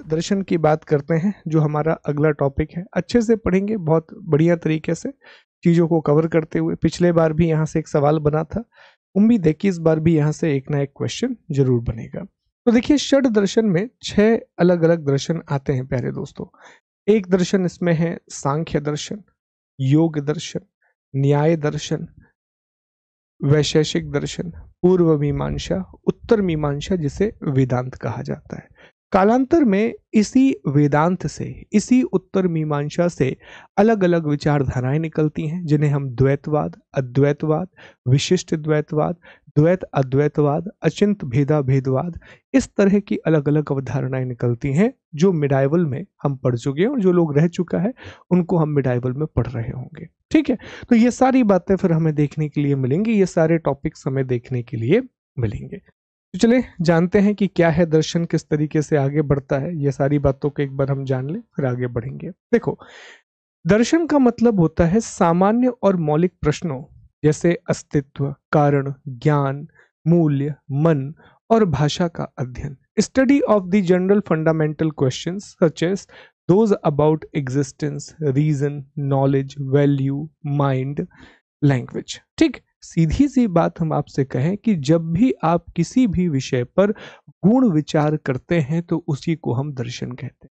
दर्शन की बात करते हैं, जो हमारा अगला टॉपिक है। अच्छे से पढ़ेंगे, बहुत बढ़िया तरीके से चीज़ों को कवर करते हुए। पिछले बार भी यहाँ से एक सवाल बना था, उम्मीद है कि इस बार भी यहाँ से एक ना एक क्वेश्चन जरूर बनेगा। तो देखिए, षड दर्शन में 6 अलग अलग दर्शन आते हैं प्यारे दोस्तों। एक दर्शन इसमें है सांख्य दर्शन, योग दर्शन, न्याय दर्शन, वैशेषिक दर्शन, पूर्व मीमांसा, उत्तर मीमांसा, जिसे वेदांत कहा जाता है। कालांतर में इसी वेदांत से, इसी उत्तर मीमांसा से अलग अलग विचारधाराएं निकलती हैं, जिन्हें हम द्वैतवाद, अद्वैतवाद, विशिष्ट द्वैतवाद, द्वैत अद्वैतवाद, अचिंत भेदा भेदवाद, इस तरह की अलग अलग अवधारणाएं निकलती हैं, जो मिडाइवल में हम पढ़ चुके हैं, और जो लोग रह चुका है उनको हम मिडाइवल में पढ़ रहे होंगे। ठीक है, तो ये सारी बातें फिर हमें देखने के लिए मिलेंगी, ये सारे टॉपिक्स हमें देखने के लिए मिलेंगे। तो चले जानते हैं कि क्या है दर्शन, किस तरीके से आगे बढ़ता है। ये सारी बातों को एक बार हम जान लें, फिर आगे बढ़ेंगे। देखो, दर्शन का मतलब होता है सामान्य और मौलिक प्रश्नों जैसे अस्तित्व, कारण, ज्ञान, मूल्य, मन और भाषा का अध्ययन। Study of the general fundamental questions such as those about existence, reason, knowledge, value, mind, language. ठीक, सीधी सी बात हम आपसे कहें कि जब भी आप किसी भी विषय पर गूढ़ विचार करते हैं तो उसी को हम दर्शन कहते हैं।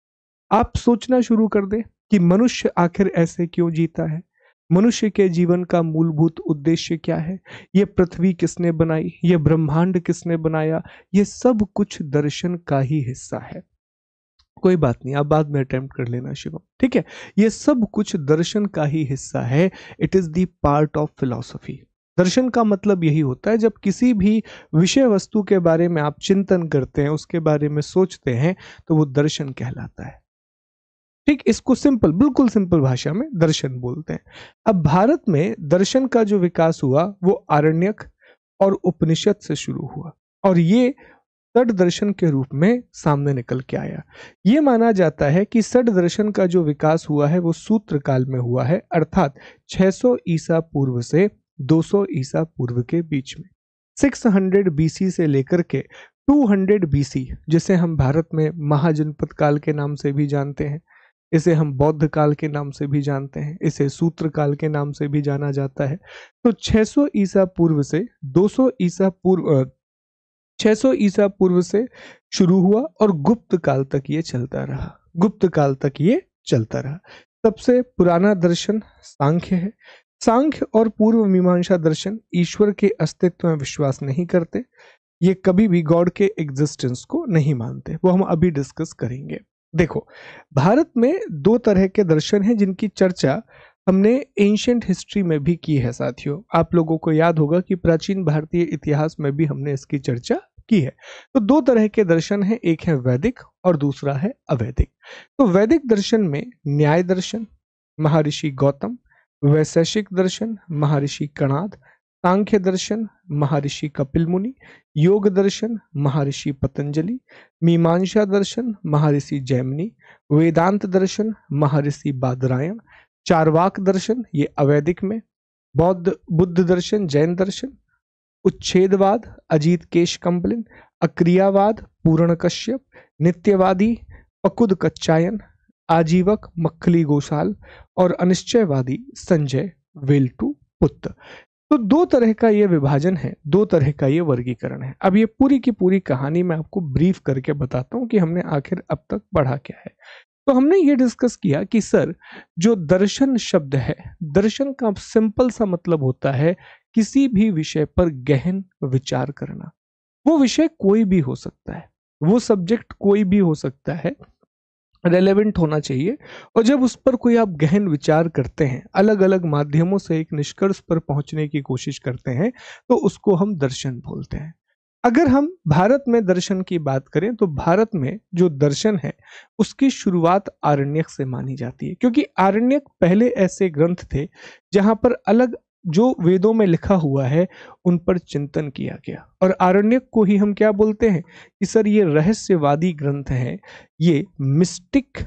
आप सोचना शुरू कर दें कि मनुष्य आखिर ऐसे क्यों जीता है, मनुष्य के जीवन का मूलभूत उद्देश्य क्या है, ये पृथ्वी किसने बनाई, ये ब्रह्मांड किसने बनाया, ये सब कुछ दर्शन का ही हिस्सा है। कोई बात नहीं, आप बाद में अटेम्प्ट कर लेना शिवम, ठीक है। ये सब कुछ दर्शन का ही हिस्सा है। It is the part of philosophy. दर्शन का मतलब यही होता है, जब किसी भी विषय वस्तु के बारे में आप चिंतन करते हैं, उसके बारे में सोचते हैं, तो वो दर्शन कहलाता है। ठीक, इसको सिंपल, बिल्कुल सिंपल भाषा में दर्शन बोलते हैं। अब भारत में दर्शन का जो विकास हुआ वो आरण्यक और उपनिषद से शुरू हुआ, और ये सठ दर्शन के रूप में सामने निकल के आया। ये माना जाता है कि सठ दर्शन का जो विकास हुआ है वो सूत्र काल में हुआ है, अर्थात 600 ईसा पूर्व से 200 ईसा पूर्व के बीच में। 600 बीसी से लेकर के 200 बीसी, जिसे हम भारत में महाजनपद काल के नाम से भी जानते हैं, इसे हम बौद्ध काल के नाम से भी जानते हैं, इसे सूत्र काल के नाम से भी जाना जाता है। तो 600 ईसा पूर्व से 200 ईसा पूर्व 600 ईसा पूर्व से शुरू हुआ और गुप्त काल तक ये चलता रहा। गुप्त काल तक ये चलता रहा। सबसे पुराना दर्शन सांख्य है। सांख्य और पूर्व मीमांसा दर्शन ईश्वर के अस्तित्व में विश्वास नहीं करते, ये कभी भी गॉड के एग्जिस्टेंस को नहीं मानते, वो हम अभी डिस्कस करेंगे। देखो, भारत में 2 तरह के दर्शन हैं जिनकी चर्चा हमने एंशिएंट हिस्ट्री में भी की है। साथियों, आप लोगों को याद होगा कि प्राचीन भारतीय इतिहास में भी हमने इसकी चर्चा की है। तो 2 तरह के दर्शन हैं, एक है वैदिक और दूसरा है अवैदिक। तो वैदिक दर्शन में न्याय दर्शन महर्षि गौतम, वैशेषिक दर्शन महर्षि कणाद, सांख्य दर्शन महर्षि कपिल मुनि, योग दर्शन महर्षि पतंजलि, मीमांसा दर्शन महर्षि जैमिनी, वेदांत दर्शन महर्षि बादरायण, चारवाक दर्शन ये अवैदिक में, बुद्ध दर्शन जैन दर्शन, उच्छेदवाद अजीत केश कंबलिन, अक्रियावाद पूर्ण कश्यप, नित्यवादी पकुद कच्चायन, आजीवक मक्खली गोसाल और अनिश्चयवादी संजय वेल्टू पुत्र। तो 2 तरह का ये विभाजन है, 2 तरह का ये वर्गीकरण है। अब ये पूरी की पूरी कहानी मैं आपको ब्रीफ करके बताता हूं कि हमने आखिर अब तक पढ़ा क्या है। तो हमने ये डिस्कस किया कि सर, जो दर्शन शब्द है, दर्शन का सिंपल सा मतलब होता है किसी भी विषय पर गहन विचार करना। वो विषय कोई भी हो सकता है, वो सब्जेक्ट कोई भी हो सकता है, रेलेवेंट होना चाहिए। और जब उस पर कोई आप गहन विचार करते हैं, अलग अलग माध्यमों से एक निष्कर्ष पर पहुंचने की कोशिश करते हैं, तो उसको हम दर्शन बोलते हैं। अगर हम भारत में दर्शन की बात करें तो भारत में जो दर्शन है उसकी शुरुआत आरण्यक से मानी जाती है, क्योंकि आरण्यक पहले ऐसे ग्रंथ थे जहां पर अलग जो वेदों में लिखा हुआ है उन पर चिंतन किया गया। और आरण्यक को ही हम क्या बोलते हैं कि सर ये रहस्यवादी ग्रंथ है, ये मिस्टिक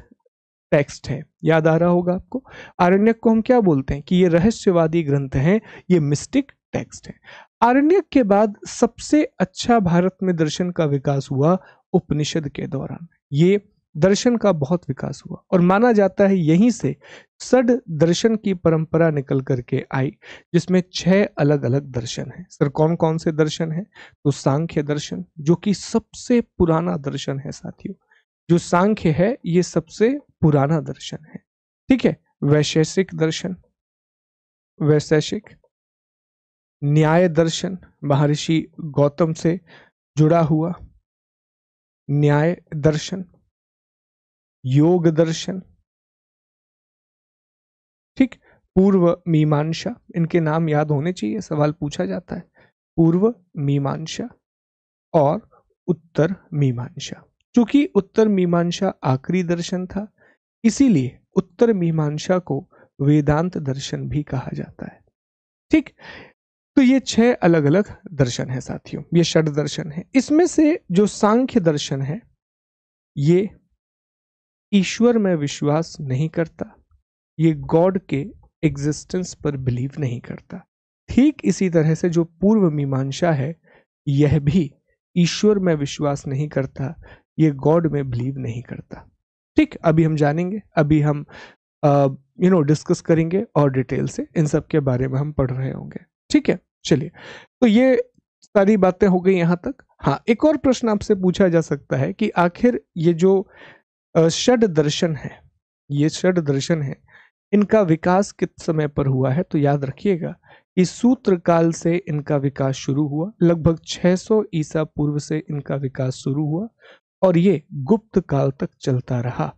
टेक्स्ट है। याद आ रहा होगा आपको, आरण्यक को हम क्या बोलते हैं कि ये रहस्यवादी ग्रंथ है, ये मिस्टिक टेक्स्ट है। आरण्यक के बाद सबसे अच्छा भारत में दर्शन का विकास हुआ उपनिषद के दौरान। ये दर्शन का बहुत विकास हुआ और माना जाता है यहीं से षड दर्शन की परंपरा निकल करके आई, जिसमें 6 अलग अलग दर्शन हैं। सर कौन कौन से दर्शन हैं? तो सांख्य दर्शन, जो कि सबसे पुराना दर्शन है साथियों। जो सांख्य है ये सबसे पुराना दर्शन है, ठीक है। वैशेषिक दर्शन, वैशेषिक। न्याय दर्शन, महर्षि गौतम से जुड़ा हुआ न्याय दर्शन। योग दर्शन, ठीक। पूर्व मीमांसा, इनके नाम याद होने चाहिए, सवाल पूछा जाता है। पूर्व मीमांसा और उत्तर मीमांसा। चूंकि उत्तर मीमांसा आखिरी दर्शन था, इसीलिए उत्तर मीमांसा को वेदांत दर्शन भी कहा जाता है, ठीक। तो ये 6 अलग अलग दर्शन है साथियों, ये षड दर्शन है। इसमें से जो सांख्य दर्शन है ये ईश्वर में विश्वास नहीं करता, ये गॉड के एग्जिस्टेंस पर बिलीव नहीं करता। ठीक इसी तरह से जो पूर्व मीमांसा है यह भी ईश्वर में विश्वास नहीं करता, ये गॉड में बिलीव नहीं करता, ठीक। अभी हम जानेंगे, अभी हम डिस्कस करेंगे और डिटेल से इन सब के बारे में हम पढ़ रहे होंगे, ठीक है। चलिए, तो ये सारी बातें हो गई यहां तक। हाँ, एक और प्रश्न आपसे पूछा जा सकता है कि आखिर ये जो षड दर्शन है, ये षड दर्शन है, इनका विकास किस समय पर हुआ है? तो याद रखिएगा कि सूत्र काल से इनका विकास शुरू हुआ, लगभग 600 ईसा पूर्व से इनका विकास शुरू हुआ और ये गुप्त काल तक चलता रहा,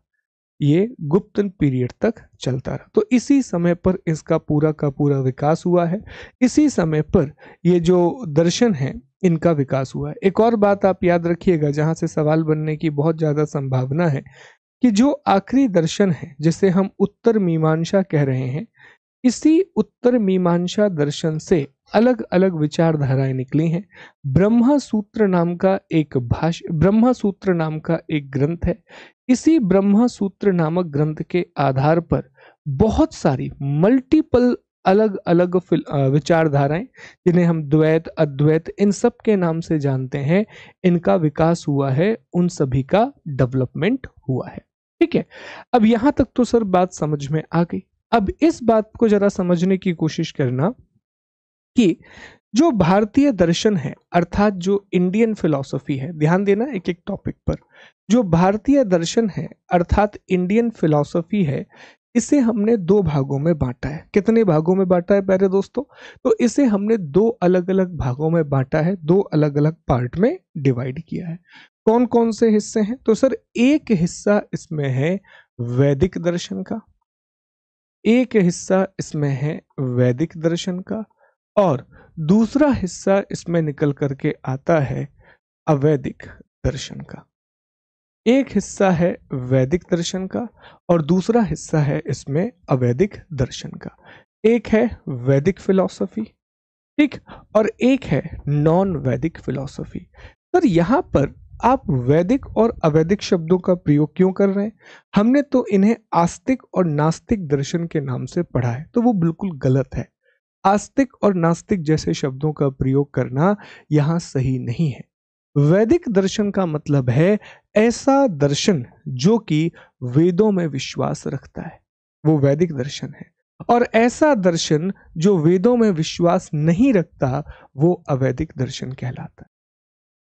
ये गुप्त पीरियड तक चलता रहा। तो इसी समय पर इसका पूरा का पूरा विकास हुआ है, इसी समय पर ये जो दर्शन है इनका विकास हुआ है। एक और बात आप याद रखिएगा जहां से सवाल बनने की बहुत ज्यादा संभावना है कि जो आखिरी दर्शन है जिसे हम उत्तर मीमांसा कह रहे हैं, इसी उत्तर मीमांसा दर्शन से अलग अलग विचारधाराएं निकली हैं। ब्रह्मा सूत्र नाम का एक ब्रह्मा सूत्र नाम का एक ग्रंथ है। इसी ब्रह्मा सूत्र नामक ग्रंथ के आधार पर बहुत सारी मल्टीपल अलग अलग विचारधाराएं, जिन्हें हम द्वैत अद्वैत इन सब के नाम से जानते हैं, इनका विकास हुआ है, उन सभी का डेवलपमेंट हुआ है, ठीक है। अब यहां तक तो सर बात समझ में आ गई। अब इस बात को जरा समझने की कोशिश करना कि जो भारतीय दर्शन है, अर्थात जो इंडियन फिलॉसफी है, ध्यान देना एक एक टॉपिक पर। जो भारतीय दर्शन है अर्थात इंडियन फिलॉसफी है, इसे हमने 2 भागों में बांटा है। कितने भागों में बांटा है प्यारे दोस्तों? तो इसे हमने 2 अलग अलग भागों में बांटा है, 2 अलग अलग पार्ट में डिवाइड किया है। कौन कौन से हिस्से हैं? तो सर एक हिस्सा इसमें है वैदिक दर्शन का, एक हिस्सा इसमें है वैदिक दर्शन का, और दूसरा हिस्सा इसमें निकल करके आता है अवैदिक दर्शन का। एक हिस्सा है वैदिक दर्शन का और दूसरा हिस्सा है इसमें अवैदिक दर्शन का। एक है वैदिक फिलॉसफी, ठीक, और एक है नॉन वैदिक फिलॉसफी। सर यहाँ पर आप वैदिक और अवैदिक शब्दों का प्रयोग क्यों कर रहे हैं? हमने तो इन्हें आस्तिक और नास्तिक दर्शन के नाम से पढ़ा है, तो वो बिल्कुल गलत है। आस्तिक और नास्तिक जैसे शब्दों का प्रयोग करना यहाँ सही नहीं है। वैदिक दर्शन का मतलब है ऐसा दर्शन जो कि वेदों में विश्वास रखता है, वो वैदिक दर्शन है। और ऐसा दर्शन जो वेदों में विश्वास नहीं रखता, वो अवैदिक दर्शन कहलाता है।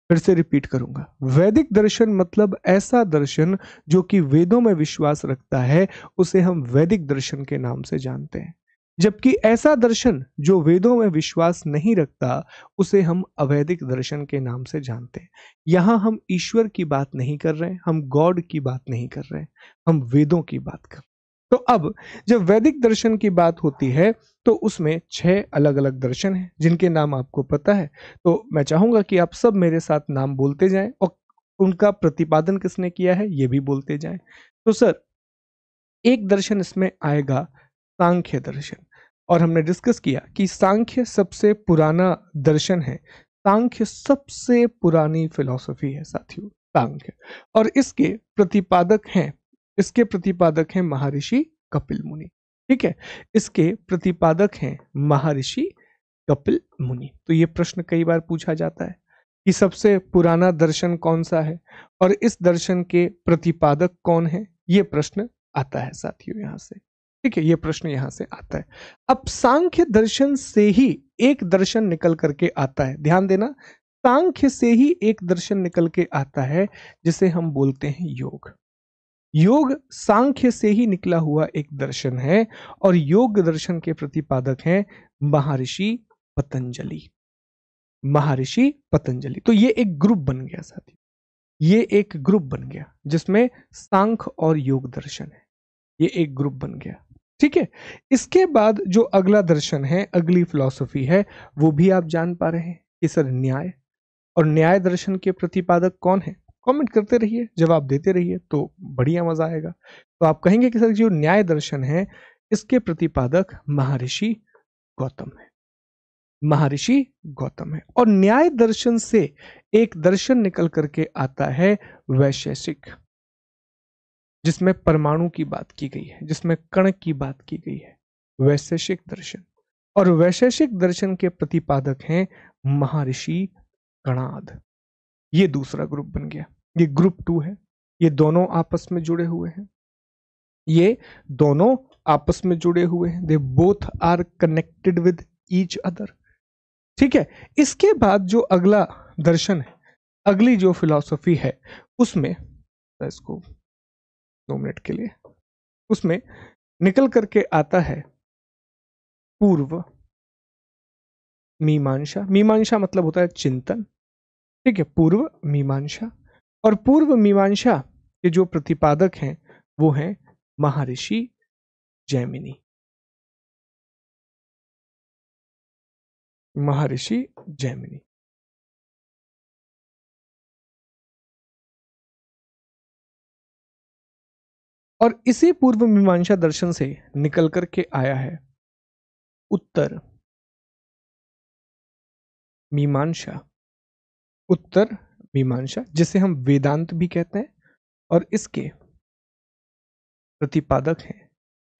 फिर से रिपीट करूंगा, वैदिक दर्शन मतलब ऐसा दर्शन जो कि वेदों में विश्वास रखता है, उसे हम वैदिक दर्शन के नाम से जानते हैं। जबकि ऐसा दर्शन जो वेदों में विश्वास नहीं रखता, उसे हम अवैदिक दर्शन के नाम से जानते हैं। यहां हम ईश्वर की बात नहीं कर रहे हैं, हम गॉड की बात नहीं कर रहे हैं, हम वेदों की बात कर रहे हैं। तो अब जब वैदिक दर्शन की बात होती है तो उसमें 6 अलग अलग दर्शन हैं जिनके नाम आपको पता है। तो मैं चाहूंगा कि आप सब मेरे साथ नाम बोलते जाएं और उनका प्रतिपादन किसने किया है ये भी बोलते जाएं। तो सर एक दर्शन इसमें आएगा सांख्य दर्शन, और हमने डिस्कस किया कि सांख्य सबसे पुराना दर्शन है। सांख्य सबसे पुरानी फिलॉसफी है साथियों, सांख्य। और इसके प्रतिपादक हैं महर्षि कपिल मुनि, ठीक है। इसके प्रतिपादक हैं महर्षि कपिल मुनि। तो ये प्रश्न कई बार पूछा जाता है कि सबसे पुराना दर्शन कौन सा है और इस दर्शन के प्रतिपादक कौन है, ये प्रश्न आता है साथियों यहां से। ठीक है, ये प्रश्न यहां से आता है। अब सांख्य दर्शन से ही एक दर्शन निकल करके आता है, ध्यान देना, सांख्य से ही एक दर्शन निकल के आता है जिसे हम बोलते हैं योग। योग सांख्य से ही निकला हुआ एक दर्शन है और योग दर्शन के प्रतिपादक हैं महर्षि पतंजलि। महर्षि पतंजलि, तो ये एक ग्रुप बन गया साथी, ये एक ग्रुप बन गया जिसमें सांख्य और योग दर्शन है, ये एक ग्रुप बन गया। ठीक है, इसके बाद जो अगला दर्शन है, अगली फिलॉसफी है, वो भी आप जान पा रहे हैं कि सर न्याय, और न्याय दर्शन के प्रतिपादक कौन है? कमेंट करते रहिए, जवाब देते रहिए तो बढ़िया मजा आएगा। तो आप कहेंगे कि सर जो न्याय दर्शन है इसके प्रतिपादक महर्षि गौतम है, महर्षि गौतम है। और न्याय दर्शन से एक दर्शन निकल करके आता है वैशेषिक, जिसमें परमाणु की बात की गई है, जिसमें कण की बात की गई है, वैशेषिक दर्शन। और वैशेषिक दर्शन के प्रतिपादक हैं महर्षि कणाद। ये दूसरा ग्रुप बन गया, ये ग्रुप 2 है। ये दोनों आपस में जुड़े हुए हैं, ये दोनों आपस में जुड़े हुए हैं, they both are connected with each other. ठीक है, इसके बाद जो अगला दर्शन है, अगली जो फिलॉसफी है, उसमें इसको 2 मिनट के लिए, उसमें निकल करके आता है पूर्व मीमांसा। मीमांसा मतलब होता है चिंतन। ठीक है, पूर्व मीमांसा। और पूर्व मीमांसा के जो प्रतिपादक हैं वो हैं महर्षि जैमिनी, महर्षि जैमिनी। और इसी पूर्व मीमांसा दर्शन से निकल करके आया है उत्तर मीमांसा, उत्तर मीमांसा, जिसे हम वेदांत भी कहते हैं। और इसके प्रतिपादक हैं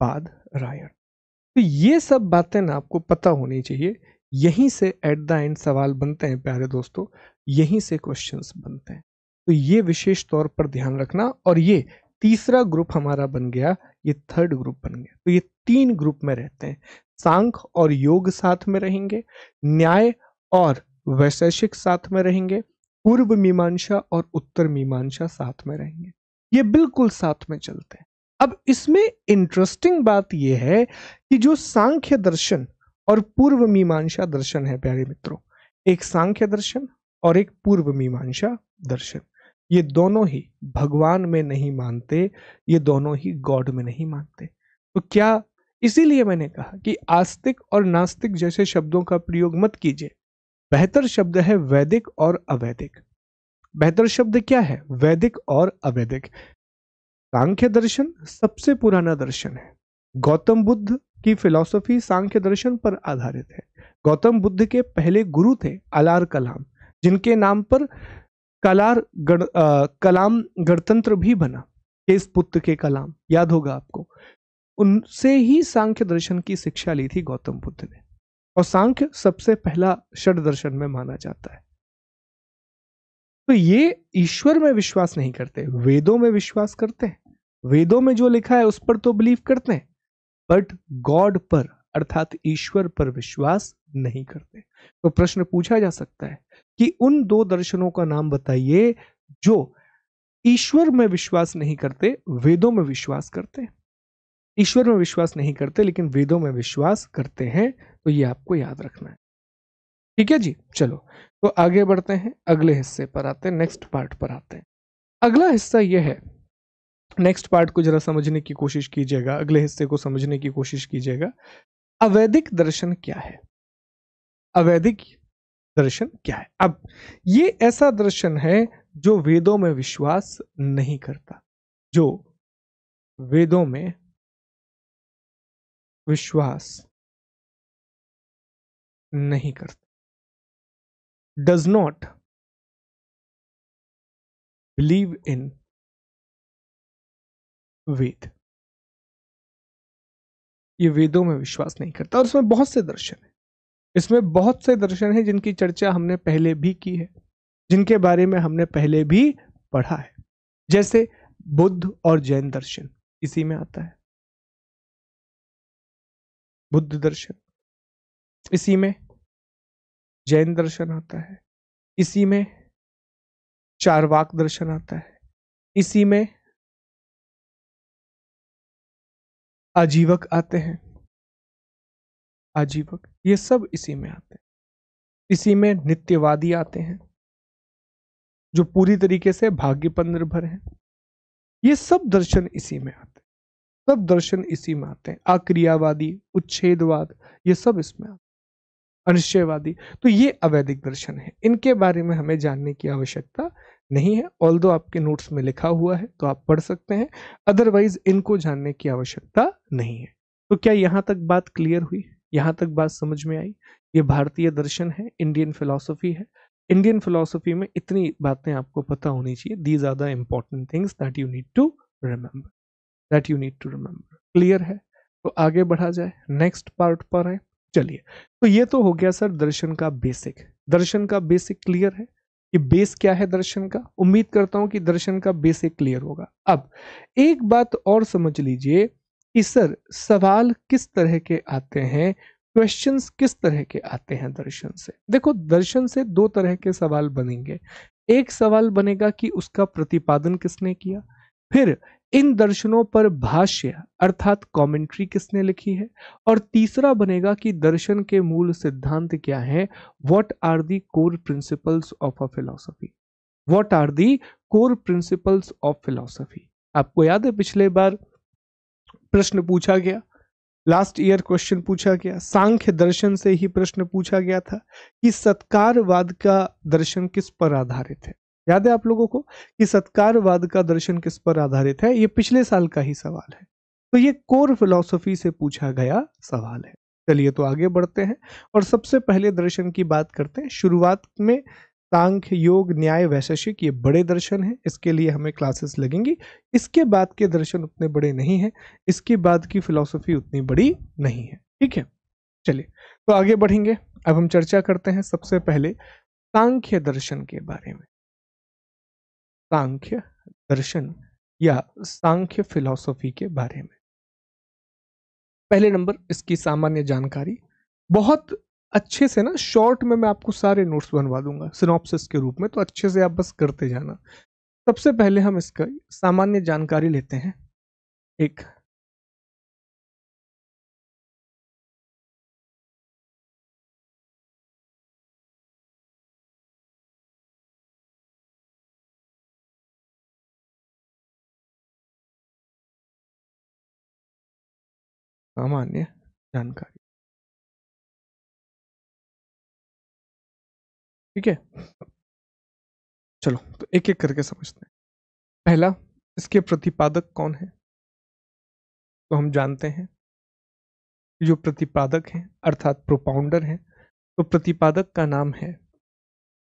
बादरायण। तो ये सब बातें ना आपको पता होनी चाहिए। यहीं से एट द एंड सवाल बनते हैं प्यारे दोस्तों, यहीं से क्वेश्चंस बनते हैं। तो ये विशेष तौर पर ध्यान रखना। और ये तीसरा ग्रुप हमारा बन गया, ये थर्ड ग्रुप बन गया। तो ये 3 ग्रुप में रहते हैं, सांख्य और योग साथ में रहेंगे, न्याय और वैशेषिक साथ में रहेंगे, पूर्व मीमांसा और उत्तर मीमांसा साथ में रहेंगे। ये बिल्कुल साथ में चलते हैं। अब इसमें इंटरेस्टिंग बात यह है कि जो सांख्य दर्शन और पूर्व मीमांसा दर्शन है प्यारे मित्रों, एक सांख्य दर्शन और एक पूर्व मीमांसा दर्शन, ये दोनों ही भगवान में नहीं मानते, ये दोनों ही गॉड में नहीं मानते। तो क्या, इसीलिए मैंने कहा कि आस्तिक और नास्तिक जैसे शब्दों का प्रयोग मत कीजिए। बेहतर शब्द है वैदिक और अवैदिक। बेहतर शब्द क्या है? वैदिक और अवैदिक। सांख्य दर्शन सबसे पुराना दर्शन है। गौतम बुद्ध की फिलॉसफी सांख्य दर्शन पर आधारित है। गौतम बुद्ध के पहले गुरु थे अलार कलाम, जिनके नाम पर कलाम गणतंत्र भी बना, केस पुत्र के कलाम, याद होगा आपको। उनसे ही सांख्य दर्शन की शिक्षा ली थी गौतम बुद्ध ने। और सांख्य सबसे पहला षड दर्शन में माना जाता है। तो ये ईश्वर में विश्वास नहीं करते, वेदों में विश्वास करते हैं। वेदों में जो लिखा है उस पर तो बिलीव करते हैं, बट गॉड पर अर्थात ईश्वर पर विश्वास नहीं करते। तो प्रश्न पूछा जा सकता है कि उन 2 दर्शनों का नाम बताइए जो ईश्वर में विश्वास नहीं करते, वेदों में विश्वास करते हैं। ईश्वर में विश्वास नहीं करते लेकिन वेदों में विश्वास करते हैं। तो ये आपको याद रखना है। ठीक है जी, चलो तो आगे बढ़ते हैं, अगले हिस्से पर आते हैं, नेक्स्ट पार्ट पर आते हैं। अगला हिस्सा यह है, नेक्स्ट पार्ट को जरा समझने की कोशिश कीजिएगा, अगले हिस्से को समझने की कोशिश कीजिएगा। अवैदिक दर्शन क्या है? अवैदिक दर्शन क्या है? अब ये ऐसा दर्शन है जो वेदों में विश्वास नहीं करता, जो वेदों में विश्वास नहीं करता, डज नॉट बिलीव इन वेद। ये वेदों में विश्वास नहीं करता। और इसमें बहुत से दर्शन है, इसमें बहुत से दर्शन है जिनकी चर्चा हमने पहले भी की है। जिनके बारे में हमने पहले भी पढ़ा है, जैसे बुद्ध और जैन दर्शन इसी में आता है। बुद्ध दर्शन इसी में, जैन दर्शन आता है इसी में, चारवाक दर्शन आता है इसी में, आजीवक आते हैं, आजीवक ये सब इसी में आते हैं। इसी में नित्यवादी आते हैं जो पूरी तरीके से भाग्य पर निर्भर हैं। ये सब दर्शन इसी में आते हैं, सब दर्शन इसी में आते हैं। अक्रियावादी, उच्छेदवाद, ये सब इसमें आते हैं। अनिश्चयवादी, तो ये अवैदिक दर्शन है। इनके बारे में हमें जानने की आवश्यकता नहीं है, ऑल्दो आपके नोट्स में लिखा हुआ है तो आप पढ़ सकते हैं, अदरवाइज इनको जानने की आवश्यकता नहीं है। तो क्या यहां तक बात क्लियर हुई? यहां तक बात समझ में आई? ये भारतीय दर्शन है, इंडियन फिलॉसफी है। इंडियन फिलॉसफी में इतनी बातें आपको पता होनी चाहिए। These are the important things that you need to remember, that you need to remember. Clear है? तो आगे बढ़ा जाए, नेक्स्ट पार्ट पर है। चलिए, तो ये तो हो गया सर दर्शन का बेसिक। दर्शन का बेसिक क्लियर है कि बेस क्या है दर्शन का। उम्मीद करता हूं कि दर्शन का बेसिक क्लियर होगा। अब एक बात और समझ लीजिए कि सर सवाल किस तरह के आते हैं, क्वेश्चंस किस तरह के आते हैं दर्शन से। देखो, दर्शन से दो तरह के सवाल बनेंगे। एक सवाल बनेगा कि उसका प्रतिपादन किसने किया, फिर इन दर्शनों पर भाष्य अर्थात कमेंट्री किसने लिखी है, और तीसरा बनेगा कि दर्शन के मूल सिद्धांत क्या हैं, what are the core principles of a philosophy, what are the core principles of philosophy. आपको याद है पिछले बार प्रश्न पूछा गया, लास्ट ईयर क्वेश्चन पूछा गया, सांख्य दर्शन से ही प्रश्न पूछा गया था कि सत्कारवाद का दर्शन किस पर आधारित है। याद है आप लोगों को कि सत्कारवाद का दर्शन किस पर आधारित है? ये पिछले साल का ही सवाल है। तो ये कोर फिलॉसफी से पूछा गया सवाल है। चलिए, तो आगे बढ़ते हैं और सबसे पहले दर्शन की बात करते हैं। शुरुआत में सांख्य, योग, न्याय, वैशेषिक ये बड़े दर्शन हैं, इसके लिए हमें क्लासेस लगेंगी। इसके बाद के दर्शन उतने बड़े नहीं हैं, इसके बाद की फिलॉसफी उतनी बड़ी नहीं है। ठीक है, चलिए तो आगे बढ़ेंगे। अब हम चर्चा करते हैं सबसे पहले सांख्य दर्शन के बारे में। सांख्य दर्शन या सांख्य फिलॉसफी के बारे में पहले नंबर इसकी सामान्य जानकारी। बहुत अच्छे से ना शॉर्ट में मैं आपको सारे नोट्स बनवा दूंगा सिनॉप्सिस के रूप में, तो अच्छे से आप बस करते जाना। सबसे पहले हम इसका सामान्य जानकारी लेते हैं। एक सामान्य जानकारी, ठीक है। चलो तो एक एक करके समझते हैं। पहला, इसके प्रतिपादक कौन है? तो हम जानते हैं जो प्रतिपादक हैं अर्थात प्रोपाउंडर हैं, तो प्रतिपादक का नाम है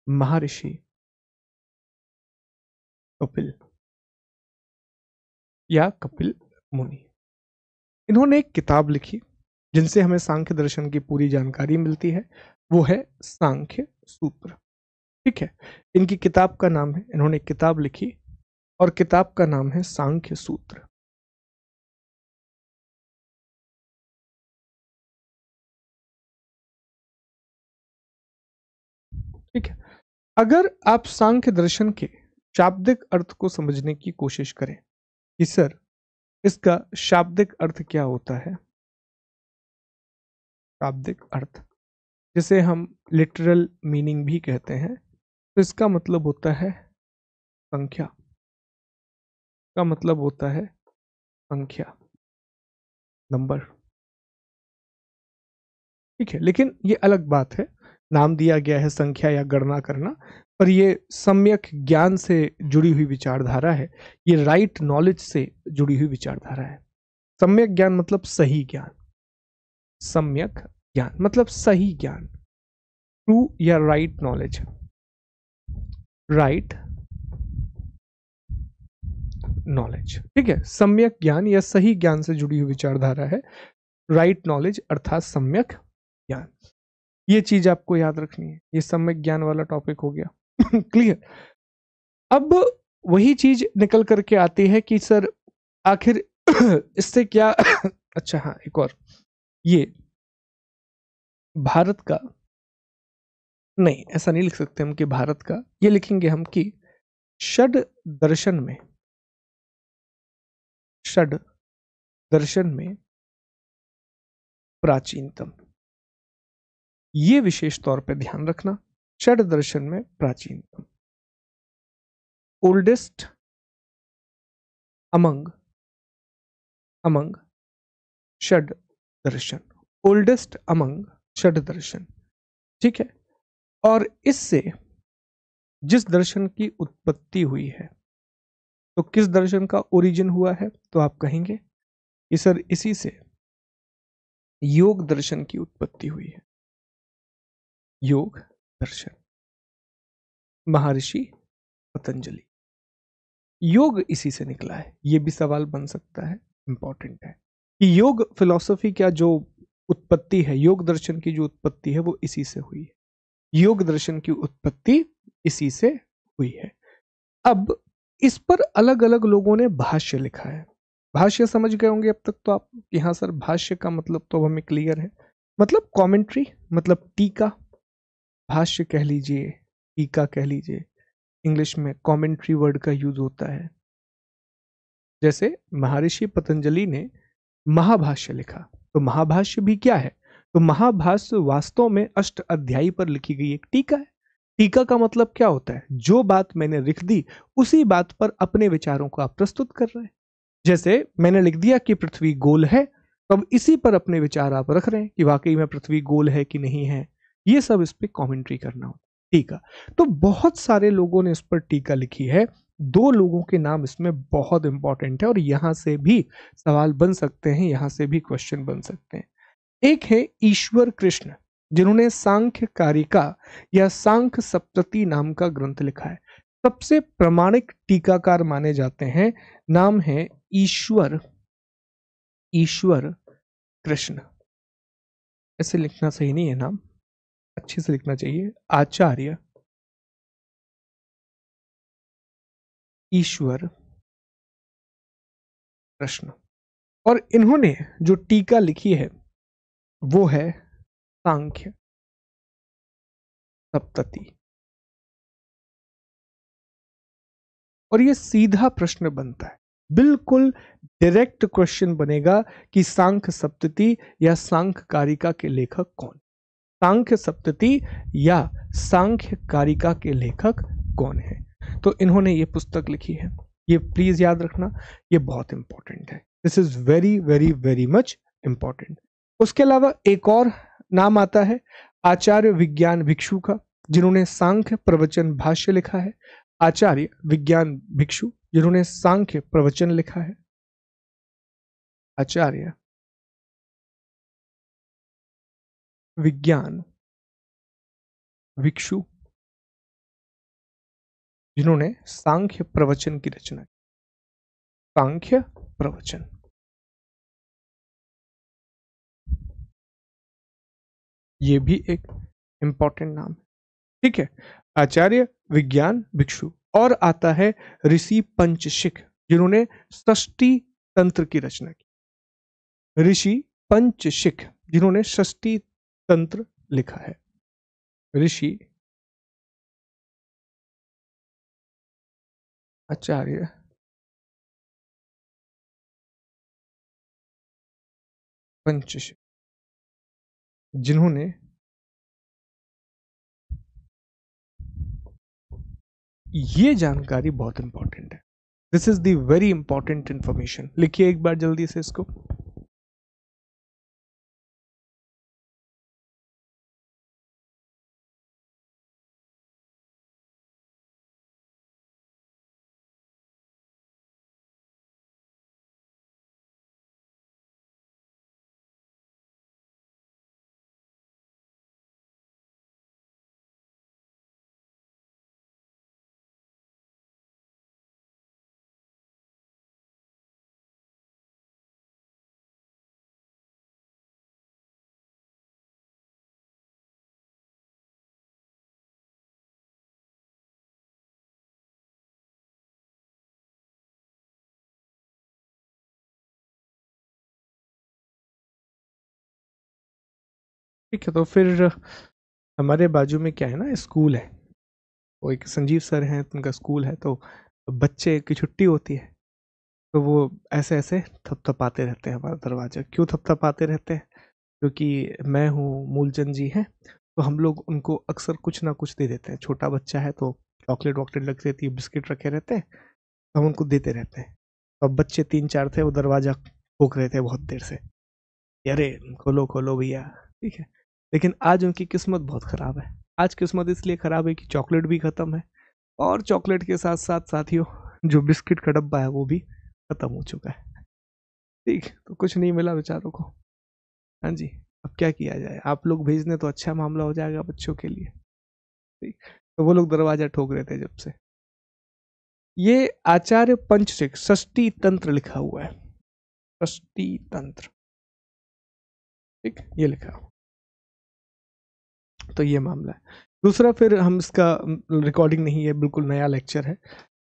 महर्षि कपिल या कपिल मुनि। इन्होंने एक किताब लिखी जिनसे हमें सांख्य दर्शन की पूरी जानकारी मिलती है, वो है सांख्य सूत्र। ठीक है, इनकी किताब का नाम है, इन्होंने एक किताब लिखी और किताब का नाम है सांख्य सूत्र। ठीक है, अगर आप सांख्य दर्शन के शाब्दिक अर्थ को समझने की कोशिश करें कि सर इसका शाब्दिक अर्थ क्या होता है, शाब्दिक अर्थ जिसे हम लिटरल मीनिंग भी कहते हैं, तो इसका मतलब होता है संख्या, का मतलब होता है संख्या, नंबर। ठीक है, लेकिन ये अलग बात है, नाम दिया गया है संख्या या गणना करना, पर ये सम्यक ज्ञान से जुड़ी हुई विचारधारा है, ये राइट नॉलेज से जुड़ी हुई विचारधारा है। सम्यक ज्ञान मतलब सही ज्ञान, सम्यक ज्ञान मतलब सही ज्ञान, ट्रू या राइट नॉलेज, राइट नॉलेज। ठीक है, सम्यक ज्ञान या सही ज्ञान से जुड़ी हुई विचारधारा है राइट नॉलेज अर्थात सम्यक ज्ञान। ये चीज आपको याद रखनी है, ये सम्यक ज्ञान वाला टॉपिक हो गया। क्लियर। अब वही चीज निकल करके आती है कि सर आखिर इससे क्या अच्छा हाँ, एक और, ये भारत का, नहीं ऐसा नहीं लिख सकते हम कि भारत का, ये लिखेंगे हम कि षड दर्शन में, षड दर्शन में प्राचीनतम, ये विशेष तौर पे ध्यान रखना। षड दर्शन में प्राचीनतम, ओल्डेस्ट अमंग, अमंग षड दर्शन, ओल्डेस्ट अमंग षड दर्शन, ठीक है। और इससे जिस दर्शन की उत्पत्ति हुई है, तो किस दर्शन का ओरिजिन हुआ है, तो आप कहेंगे कि सर इसी से योग दर्शन की उत्पत्ति हुई है। योग दर्शन, महर्षि पतंजलि, योग इसी से निकला है। ये भी सवाल बन सकता है, इंपॉर्टेंट है कि योग फिलॉसफी क्या जो उत्पत्ति है, योग दर्शन की जो उत्पत्ति है वो इसी से हुई है। योग दर्शन की उत्पत्ति इसी से हुई है। अब इस पर अलग अलग लोगों ने भाष्य लिखा है। भाष्य समझ गए होंगे अब तक तो आप, यहां सर भाष्य का मतलब तो हमें क्लियर है, मतलब कमेंट्री, मतलब टीका, भाष्य कह लीजिए, टीका कह लीजिए, इंग्लिश में कमेंट्री वर्ड का यूज होता है। जैसे महर्षि पतंजलि ने महाभाष्य लिखा, तो महाभाष्य भी क्या है, तो महाभाष्य वास्तव में अष्ट अध्यायी पर लिखी गई एक टीका है। टीका का मतलब क्या होता है, जो बात मैंने लिख दी उसी बात पर अपने विचारों को आप प्रस्तुत कर रहे हैं। जैसे मैंने लिख दिया कि पृथ्वी गोल है, तो अब इसी पर अपने विचार आप रख रहे हैं कि वाकई में पृथ्वी गोल है कि नहीं है, ये सब इस पे कमेंट्री करना होता है, टीका। तो बहुत सारे लोगों ने इस पर टीका लिखी है। दो लोगों के नाम इसमें बहुत इंपॉर्टेंट है और यहां से भी सवाल बन सकते हैं, यहां से भी क्वेश्चन बन सकते हैं। एक है ईश्वर कृष्ण, जिन्होंने सांख्य कारिका या सांख्य सप्तति नाम का ग्रंथ लिखा है। सबसे प्रामाणिक टीकाकार माने जाते हैं। नाम है ईश्वर, ईश्वर कृष्ण, ऐसे लिखना सही नहीं है नाम, अच्छे से लिखना चाहिए, आचार्य ईश्वर कृष्ण। और इन्होंने जो टीका लिखी है वो है सांख्य सप्तति। और ये सीधा प्रश्न बनता है, बिल्कुल डायरेक्ट क्वेश्चन बनेगा कि सांख्य सप्तति या सांख्य कारिका के लेखक कौन, सांख्य सप्तति या सांख्य कारिका के लेखक कौन है। तो इन्होंने ये पुस्तक लिखी है, ये प्लीज याद रखना, ये बहुत इंपॉर्टेंट है। This is very very very much important. उसके अलावा एक और नाम आता है आचार्य विज्ञान भिक्षु का, जिन्होंने सांख्य प्रवचन भाष्य लिखा है। आचार्य विज्ञान भिक्षु, जिन्होंने सांख्य प्रवचन लिखा है। आचार्य विज्ञान भिक्षु, जिन्होंने सांख्य प्रवचन की रचना की। सांख्य प्रवचन, ये भी एक इंपॉर्टेंट नाम है, ठीक है। आचार्य विज्ञान भिक्षु। और आता है ऋषि पंचशिख, जिन्होंने षष्टी तंत्र की रचना की। ऋषि पंचशिख, जिन्होंने षष्टी तंत्र लिखा है। ऋषि आचार्य पंचशिख, जिन्होंने ये जानकारी बहुत इंपॉर्टेंट है, this is the very important information. लिखिए एक बार जल्दी से इसको। ठीक है, तो फिर हमारे बाजू में क्या है ना, स्कूल है, वो एक संजीव सर हैं, उनका स्कूल है, तो बच्चे की छुट्टी होती है, तो वो ऐसे ऐसे थपथपाते रहते हैं हमारा दरवाजा। क्यों थपथपाते रहते हैं? क्योंकि मैं हूँ, मूलचंद जी हैं, तो हम लोग उनको अक्सर कुछ ना कुछ दे देते हैं। छोटा बच्चा है तो चॉकलेट वॉकलेट लग रहती है, बिस्किट रखे रहते हैं, तो हम उनको देते रहते हैं। तो अब बच्चे 3-4 थे, वो दरवाजा ठोक रहे थे बहुत देर से, अरे खोलो खोलो भैया, ठीक है। लेकिन आज उनकी किस्मत बहुत खराब है। आज किस्मत इसलिए खराब है कि चॉकलेट भी खत्म है, और चॉकलेट के साथ साथ साथियों, जो बिस्किट का डब्बा है वो भी खत्म हो चुका है। ठीक, तो कुछ नहीं मिला बेचारों को। हाँ जी, अब क्या किया जाए, आप लोग भेज दें तो अच्छा मामला हो जाएगा बच्चों के लिए। ठीक, तो वो लोग दरवाजा ठोक रहे थे जब से। ये आचार्य पंचशिख षष्टी तंत्र लिखा हुआ है, षष्टी तंत्र, ठीक, ये लिखा हुआ, तो ये मामला है। दूसरा, फिर हम इसका रिकॉर्डिंग नहीं है, बिल्कुल नया लेक्चर है,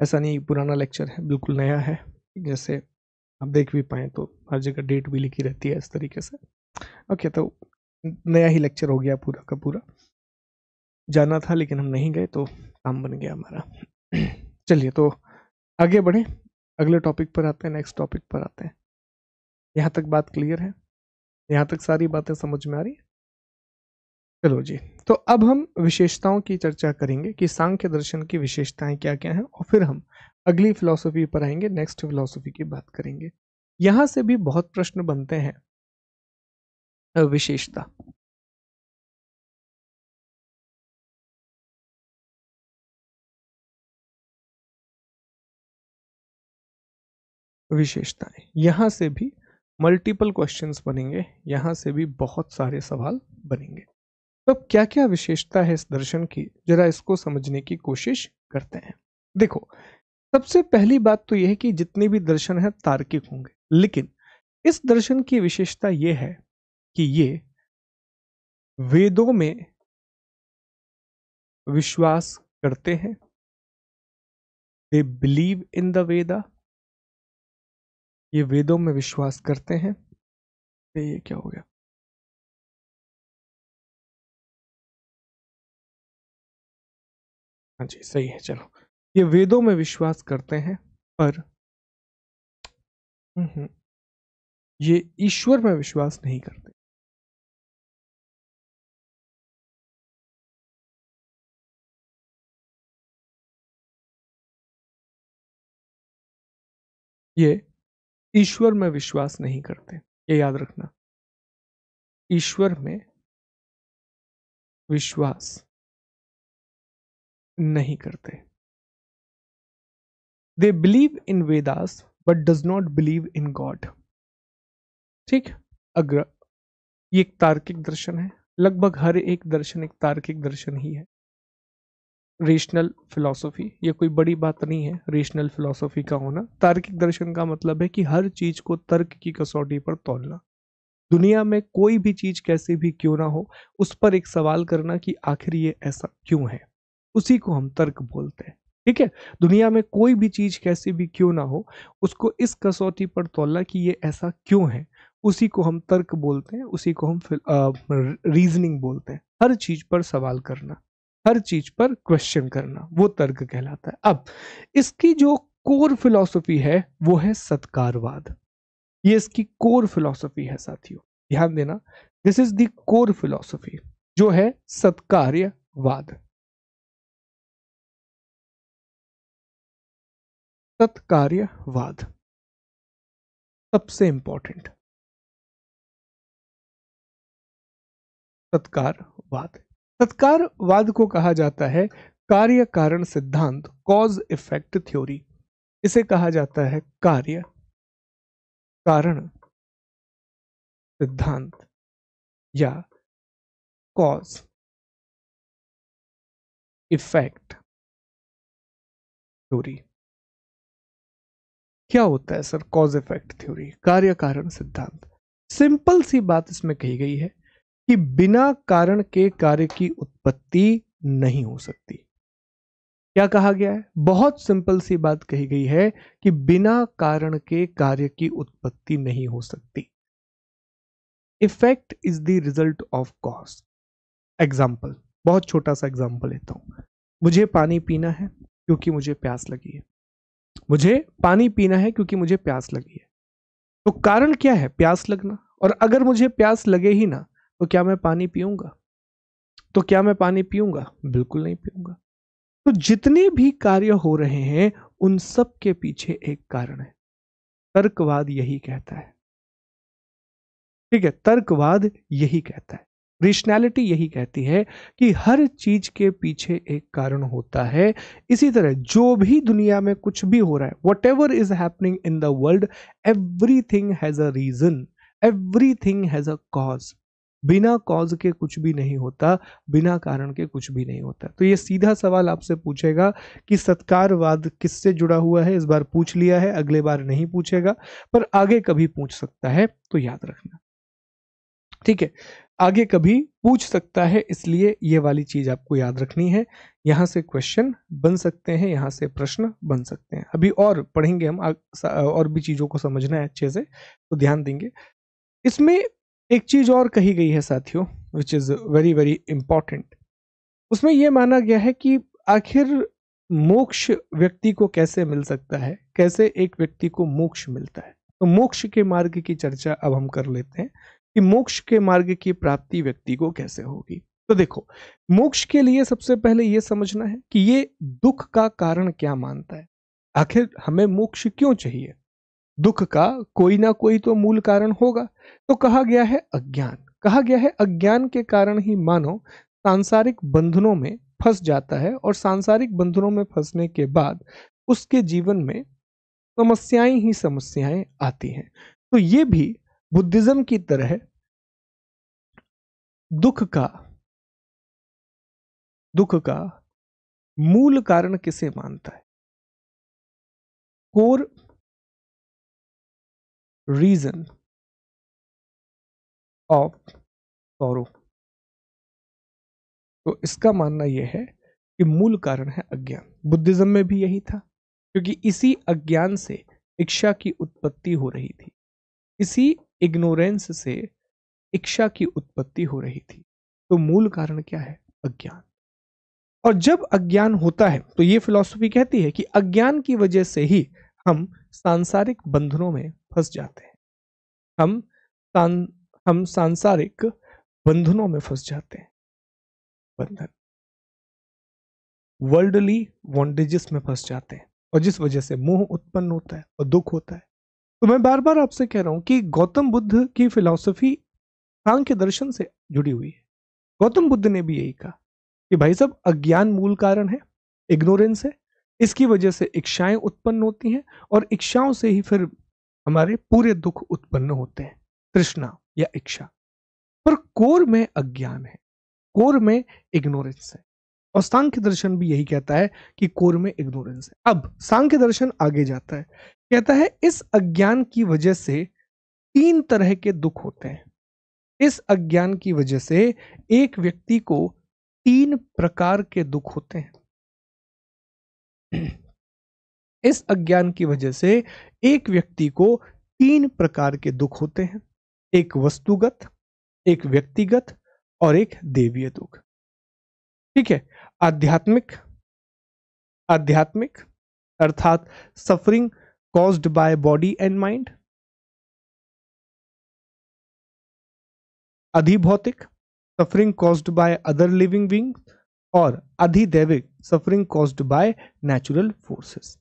ऐसा नहीं पुराना लेक्चर है, बिल्कुल नया है। जैसे आप देख भी पाए तो हर जगह डेट भी लिखी रहती है इस तरीके से। ओके, तो नया ही लेक्चर हो गया पूरा का पूरा। जाना था लेकिन हम नहीं गए, तो काम बन गया हमारा। चलिए, तो आगे बढ़े, अगले टॉपिक पर आते हैं, नेक्स्ट टॉपिक पर आते हैं। यहाँ तक बात क्लियर है? यहाँ तक सारी बातें समझ में आ रही है? चलो जी, तो अब हम विशेषताओं की चर्चा करेंगे कि सांख्य दर्शन की विशेषताएं क्या क्या हैं, और फिर हम अगली फिलॉसफी पर आएंगे, नेक्स्ट फिलॉसफी की बात करेंगे। यहां से भी बहुत प्रश्न बनते हैं। विशेषता, विशेषताएं, यहां से भी मल्टीपल क्वेश्चंस बनेंगे, यहां से भी बहुत सारे सवाल बनेंगे। तो क्या क्या विशेषता है इस दर्शन की, जरा इसको समझने की कोशिश करते हैं। देखो, सबसे पहली बात तो यह है कि जितने भी दर्शन हैं तार्किक होंगे, लेकिन इस दर्शन की विशेषता यह है कि ये वेदों में विश्वास करते हैं, दे बिलीव इन द वेदा, ये वेदों में विश्वास करते हैं। ये क्या हो गया? हाँ जी, सही है, चलो। ये वेदों में विश्वास करते हैं, पर ये ईश्वर में विश्वास नहीं करते। ये ईश्वर में विश्वास नहीं करते, ये याद रखना। ईश्वर में विश्वास नहीं करते। They believe in Vedas but does not believe in God. ठीक, अग्र ये एक तार्किक दर्शन है। लगभग हर एक दर्शन एक तार्किक दर्शन ही है। रेशनल फिलॉसफी, ये कोई बड़ी बात नहीं है रेशनल फिलॉसफी का होना। तार्किक दर्शन का मतलब है कि हर चीज को तर्क की कसौटी पर तौलना। दुनिया में कोई भी चीज कैसे भी क्यों ना हो, उस पर एक सवाल करना कि आखिर ये ऐसा क्यों है, उसी को हम तर्क बोलते हैं। ठीक है, दुनिया में कोई भी चीज कैसे भी क्यों ना हो, उसको इस कसौटी पर तौलना कि ये ऐसा क्यों है, उसी को हम तर्क बोलते हैं, उसी को हम रीजनिंग बोलते हैं। हर चीज पर सवाल करना, हर चीज पर क्वेश्चन करना, वो तर्क कहलाता है। अब इसकी जो कोर फिलॉसफी है वो है सत्कारवाद। ये इसकी कोर फिलॉसफी है साथियों, ध्यान देना। This is the core philosophy, जो है सत्कार्यवाद। सत्कार्यवाद सबसे इंपॉर्टेंट, सत्कारवाद। सत्कारवाद को कहा जाता है कार्य कारण सिद्धांत, कॉज इफेक्ट थ्योरी। इसे कहा जाता है कार्य कारण सिद्धांत या कॉज इफेक्ट थ्योरी। क्या होता है सर कॉज इफेक्ट थ्योरी, कार्य कारण सिद्धांत? सिंपल सी बात इसमें कही गई है कि बिना कारण के कार्य की उत्पत्ति नहीं हो सकती। क्या कहा गया है? बहुत सिंपल सी बात कही गई है कि बिना कारण के कार्य की उत्पत्ति नहीं हो सकती। Effect is the result of cause. Example, बहुत छोटा सा एग्जाम्पल लेता हूं। मुझे पानी पीना है क्योंकि मुझे प्यास लगी है। मुझे पानी पीना है क्योंकि मुझे प्यास लगी है। तो कारण क्या है? प्यास लगना। और अगर मुझे प्यास लगे ही ना तो क्या मैं पानी पीऊंगा? तो क्या मैं पानी पीऊंगा? बिल्कुल नहीं पीऊंगा। तो जितने भी कार्य हो रहे हैं उन सब के पीछे एक कारण है। तर्कवाद यही कहता है, ठीक है, तर्कवाद यही कहता है, रेशनैलिटी यही कहती है कि हर चीज के पीछे एक कारण होता है। इसी तरह जो भी दुनिया में कुछ भी हो रहा है, whatever is happening in the world, everything has a reason, everything has a cause. बिना कॉज के कुछ भी नहीं होता, बिना कारण के कुछ भी नहीं होता। तो ये सीधा सवाल आपसे पूछेगा कि सत्कारवाद किससे जुड़ा हुआ है। इस बार पूछ लिया है, अगले बार नहीं पूछेगा, पर आगे कभी पूछ सकता है, तो याद रखना, ठीक है। आगे कभी पूछ सकता है, इसलिए ये वाली चीज आपको याद रखनी है। यहां से क्वेश्चन बन सकते हैं, यहां से प्रश्न बन सकते हैं। अभी और पढ़ेंगे हम, और भी चीजों को समझना है अच्छे से, तो ध्यान देंगे। इसमें एक चीज और कही गई है साथियों, which is very very important. उसमें यह माना गया है कि आखिर मोक्ष व्यक्ति को कैसे मिल सकता है, कैसे एक व्यक्ति को मोक्ष मिलता है। तो मोक्ष के मार्ग की चर्चा अब हम कर लेते हैं कि मोक्ष के मार्ग की प्राप्ति व्यक्ति को कैसे होगी। तो देखो, मोक्ष के लिए सबसे पहले यह समझना है कि ये दुख का कारण क्या मानता है। आखिर हमें मोक्ष क्यों चाहिए? दुख का कोई ना कोई तो मूल कारण होगा। तो कहा गया है अज्ञान। कहा गया है अज्ञान के कारण ही मानव सांसारिक बंधनों में फंस जाता है, और सांसारिक बंधनों में फंसने के बाद उसके जीवन में समस्याएं ही समस्याएं आती हैं। तो ये भी बुद्धिज्म की तरह दुख का मूल कारण किसे मानता है? Core reason of sorrow. तो इसका मानना यह है कि मूल कारण है अज्ञान। बुद्धिज्म में भी यही था, क्योंकि इसी अज्ञान से इच्छा की उत्पत्ति हो रही थी, इसी इग्नोरेंस से इच्छा की उत्पत्ति हो रही थी। तो मूल कारण क्या है? अज्ञान। और जब अज्ञान होता है तो ये फिलॉसफी कहती है कि अज्ञान की वजह से ही हम सांसारिक बंधनों में फंस जाते हैं। हम हम सांसारिक बंधनों में फंस जाते हैं। बंधन, वर्ल्डली बॉन्डेजेस में फंस जाते हैं, और जिस वजह से मोह उत्पन्न होता है और दुख होता है। तो मैं बार बार आपसे कह रहा हूं कि गौतम बुद्ध की फिलॉसफी सांख्य दर्शन से जुड़ी हुई है। गौतम बुद्ध ने भी यही कहा कि भाई साहब, अज्ञान मूल कारण है, इग्नोरेंस है। इसकी वजह से इच्छाएं उत्पन्न होती हैं, और इच्छाओं से ही फिर हमारे पूरे दुख उत्पन्न होते हैं, तृष्णा या इच्छा। पर कोर में अज्ञान है, कोर में इग्नोरेंस है। और सांख्य दर्शन भी यही कहता है कि कोर में इग्नोरेंस है। अब सांख्य दर्शन आगे जाता है, कहता है इस अज्ञान की वजह से 3 तरह के दुख होते हैं। इस अज्ञान की वजह से एक व्यक्ति को 3 प्रकार के दुख होते हैं। इस अज्ञान की वजह से एक व्यक्ति को 3 प्रकार के दुख होते हैं। एक वस्तुगत, एक व्यक्तिगत, और एक देवीय दुख। ठीक है। आध्यात्मिक, आध्यात्मिक अर्थात suffering caused by body and mind. अधिभौतिक, suffering caused by other living being. और अधिदैविक, suffering caused by natural forces.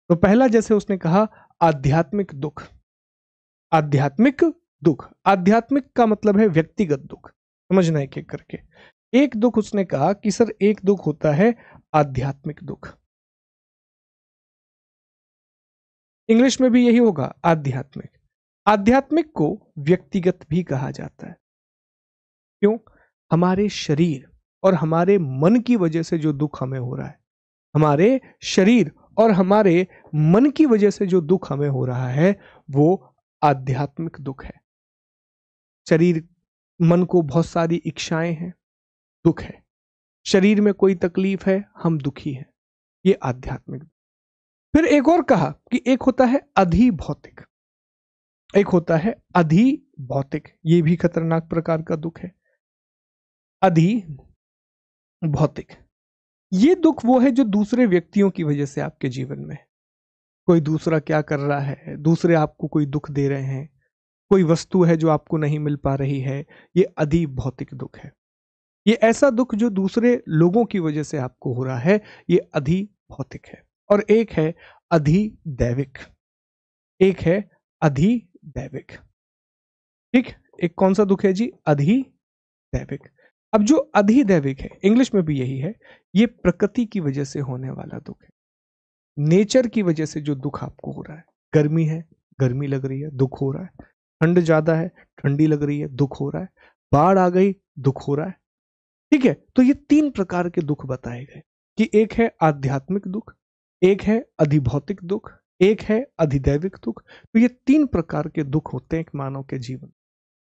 तो पहला, जैसे उसने कहा, आध्यात्मिक दुख। आध्यात्मिक दुख, आध्यात्मिक का मतलब है व्यक्तिगत दुख। समझना एक एक करके। एक दुख उसने कहा कि सर, एक दुख होता है आध्यात्मिक दुख। इंग्लिश में भी यही होगा, आध्यात्मिक। आध्यात्मिक को व्यक्तिगत भी कहा जाता है। क्यों? हमारे शरीर और हमारे मन की वजह से जो दुख हमें हो रहा है, हमारे शरीर और हमारे मन की वजह से जो दुख हमें हो रहा है, वो आध्यात्मिक दुख है। शरीर, मन को बहुत सारी इच्छाएं हैं, दुख है। शरीर में कोई तकलीफ है, हम दुखी हैं, ये आध्यात्मिक। फिर एक और कहा कि एक होता है अधिभौतिक। एक होता है अधिभौतिक, ये भी खतरनाक प्रकार का दुख है। अधिभौतिक, ये दुख वो है जो दूसरे व्यक्तियों की वजह से आपके जीवन में, कोई दूसरा क्या कर रहा है, दूसरे आपको कोई दुख दे रहे हैं, कोई वस्तु है जो आपको नहीं मिल पा रही है, ये अधिभौतिक दुख है। ये ऐसा दुख जो दूसरे लोगों की वजह से आपको हो रहा है, ये अधिभौतिक है। और एक है अधिदैविक, एक है अधिदैविक। ठीक, एक कौन सा दुख है जी? अधिदैविक। अब जो अधिदैविक है, इंग्लिश में भी यही है, ये प्रकृति की वजह से होने वाला दुख है। नेचर की वजह से जो दुख आपको हो रहा है, गर्मी है, गर्मी लग रही है, दुख हो रहा है। ठंड ज्यादा है, ठंडी लग रही है, दुख हो रहा है। बाढ़ आ गई, दुख हो रहा है। ठीक है, तो ये तीन प्रकार के दुख बताए गए कि एक है आध्यात्मिक दुख, एक है अधिभौतिक दुख, एक है अधिदैविक दुख। तो ये तीन प्रकार के दुख होते हैं एक मानव के जीवन,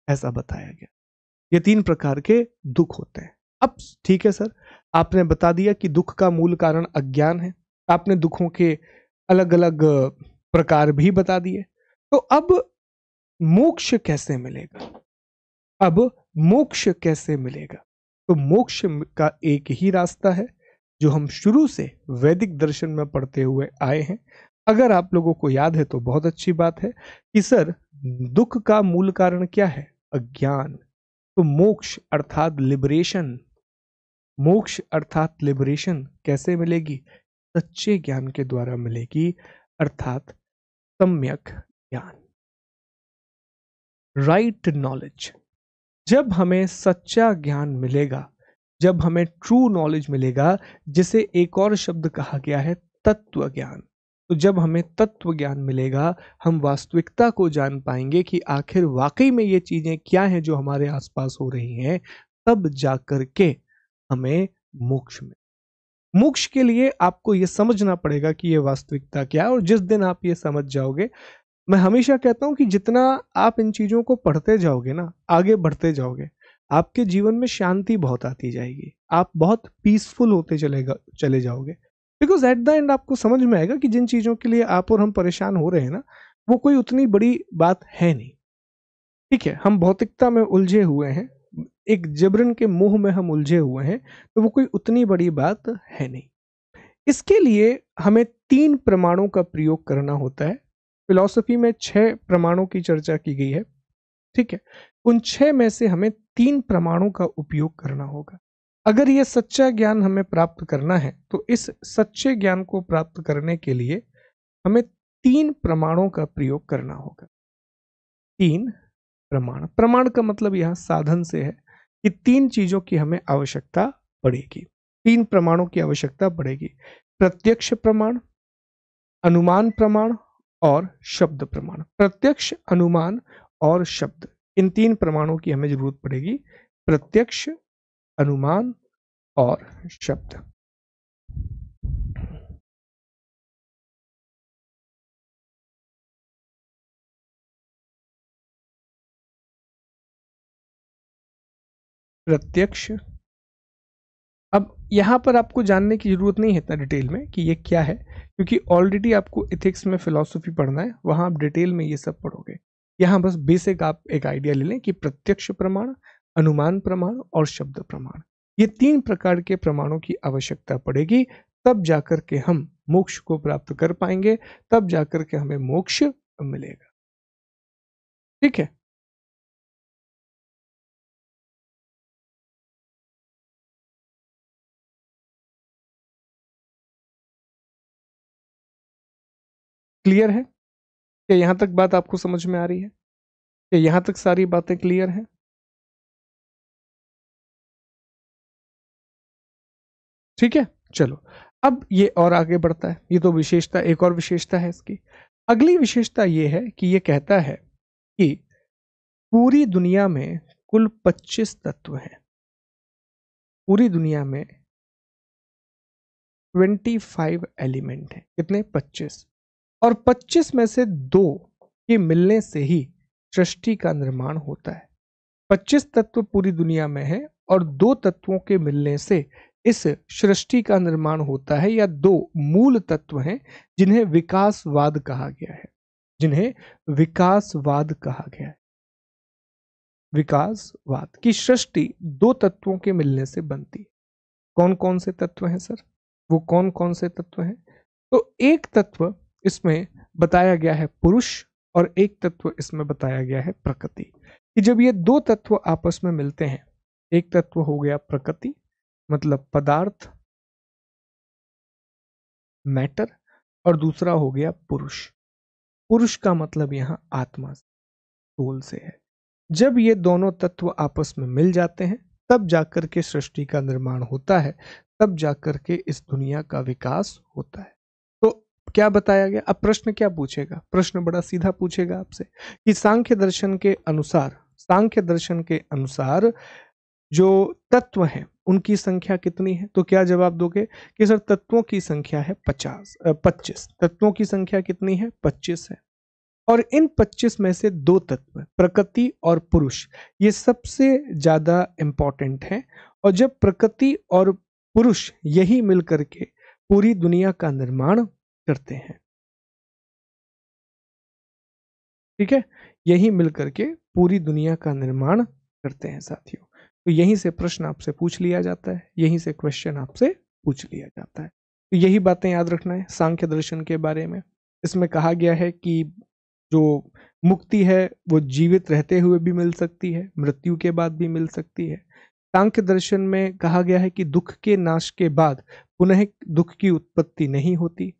ऐसा बताया गया। ये तीन प्रकार के दुख होते हैं। अब ठीक है सर, आपने बता दिया कि दुख का मूल कारण अज्ञान है, आपने दुखों के अलग अलग प्रकार भी बता दिए। तो अब मोक्ष कैसे मिलेगा? अब मोक्ष कैसे मिलेगा? तो मोक्ष का एक ही रास्ता है जो हम शुरू से वैदिक दर्शन में पढ़ते हुए आए हैं। अगर आप लोगों को याद है तो बहुत अच्छी बात है कि सर, दुख का मूल कारण क्या है? अज्ञान। तो मोक्ष अर्थात लिबरेशन, मोक्ष अर्थात लिबरेशन कैसे मिलेगी? सच्चे ज्ञान के द्वारा मिलेगी, अर्थात सम्यक ज्ञान, राइट नॉलेज। जब हमें सच्चा ज्ञान मिलेगा, जब हमें ट्रू नॉलेज मिलेगा, जिसे एक और शब्द कहा गया है तत्व ज्ञान, तो जब हमें तत्व ज्ञान मिलेगा, हम वास्तविकता को जान पाएंगे कि आखिर वाकई में ये चीजें क्या हैं जो हमारे आसपास हो रही हैं। तब जाकर के हमें मोक्ष में, मोक्ष के लिए आपको ये समझना पड़ेगा कि ये वास्तविकता क्या है। और जिस दिन आप ये समझ जाओगे, मैं हमेशा कहता हूं कि जितना आप इन चीजों को पढ़ते जाओगे ना, आगे बढ़ते जाओगे, आपके जीवन में शांति बहुत आती जाएगी, आप बहुत पीसफुल होते चले जाओगे। बिकॉज एट द एंड आपको समझ में आएगा कि जिन चीजों के लिए आप और हम परेशान हो रहे हैं ना, वो कोई उतनी बड़ी बात है नहीं। ठीक है, हम भौतिकता में उलझे हुए हैं, एक जबरन के मुंह में हम उलझे हुए हैं, तो वो कोई उतनी बड़ी बात है नहीं। इसके लिए हमें तीन प्रमाणों का प्रयोग करना होता है। फिलॉसफी में 6 प्रमाणों की चर्चा की गई है। ठीक है, उन 6 में से हमें 3 प्रमाणों का उपयोग करना होगा। अगर यह सच्चा ज्ञान हमें प्राप्त करना है, तो इस सच्चे ज्ञान को प्राप्त करने के लिए हमें 3 प्रमाणों का प्रयोग करना होगा। 3 प्रमाण, प्रमाण का मतलब यहां साधन से है कि 3 चीजों की हमें आवश्यकता पड़ेगी। 3 प्रमाणों की आवश्यकता पड़ेगी: प्रत्यक्ष प्रमाण, अनुमान प्रमाण और शब्द प्रमाण। प्रत्यक्ष, अनुमान और शब्द, इन 3 प्रमाणों की हमें जरूरत पड़ेगी। प्रत्यक्ष, अनुमान और शब्द। प्रत्यक्ष, अब यहां पर आपको जानने की जरूरत नहीं है इतना डिटेल में कि ये क्या है, क्योंकि ऑलरेडी आपको इथिक्स में फिलॉसफी पढ़ना है, वहां आप डिटेल में ये सब पढ़ोगे। यहां बस बेसिक आप एक आइडिया ले लें कि प्रत्यक्ष प्रमाण, अनुमान प्रमाण और शब्द प्रमाण, ये 3 प्रकार के प्रमाणों की आवश्यकता पड़ेगी। तब जाकर के हम मोक्ष को प्राप्त कर पाएंगे, तब जाकर के हमें मोक्ष मिलेगा। ठीक है, क्लियर है? क्या यहां तक बात आपको समझ में आ रही है? क्या यहां तक सारी बातें क्लियर हैं? ठीक है, चलो अब ये और आगे बढ़ता है। ये तो विशेषता, एक और विशेषता है इसकी। अगली विशेषता ये है कि ये कहता है कि पूरी दुनिया में कुल 25 तत्व हैं। पूरी दुनिया में 25 एलिमेंट हैं। कितने? 25। और 25 में से 2 के मिलने से ही सृष्टि का निर्माण होता है। 25 तत्व पूरी दुनिया में है और 2 तत्वों के मिलने से इस सृष्टि का निर्माण होता है, या 2 मूल तत्व हैं जिन्हें विकासवाद कहा गया है। जिन्हें विकासवाद कहा गया है। विकासवाद की सृष्टि दो तत्वों के मिलने से बनती है। कौन कौन से तत्व हैं सर? वो कौन कौन से तत्व हैं? तो एक तत्व इसमें बताया गया है पुरुष, और एक तत्व इसमें बताया गया है प्रकृति। कि जब ये दो तत्व आपस में मिलते हैं, एक तत्व हो गया प्रकृति मतलब पदार्थ, मैटर, और दूसरा हो गया पुरुष। पुरुष का मतलब यहां आत्मा, सोल से है। जब ये दोनों तत्व आपस में मिल जाते हैं, तब जाकर के सृष्टि का निर्माण होता है, तब जाकर के इस दुनिया का विकास होता है। तो क्या बताया गया? अब प्रश्न क्या पूछेगा? प्रश्न बड़ा सीधा पूछेगा आपसे कि सांख्य दर्शन के अनुसार जो तत्व हैं उनकी संख्या कितनी है? तो क्या जवाब दोगे कि सर तत्वों की संख्या है 25। तत्वों की संख्या कितनी है? 25 है। और इन 25 में से दो तत्व प्रकृति और पुरुष ये सबसे ज्यादा इंपॉर्टेंट हैं। और जब प्रकृति और पुरुष यही मिलकर के पूरी दुनिया का निर्माण करते हैं, ठीक है, यही मिलकर के पूरी दुनिया का निर्माण करते हैं साथियों। तो यहीं से प्रश्न आपसे पूछ लिया जाता है, यहीं से क्वेश्चन आपसे पूछ लिया जाता है। तो यही बातें याद रखना है सांख्य दर्शन के बारे में। इसमें कहा गया है कि जो मुक्ति है वो जीवित रहते हुए भी मिल सकती है, मृत्यु के बाद भी मिल सकती है। सांख्य दर्शन में कहा गया है कि दुख के नाश के बाद पुनः दुख की उत्पत्ति नहीं होती,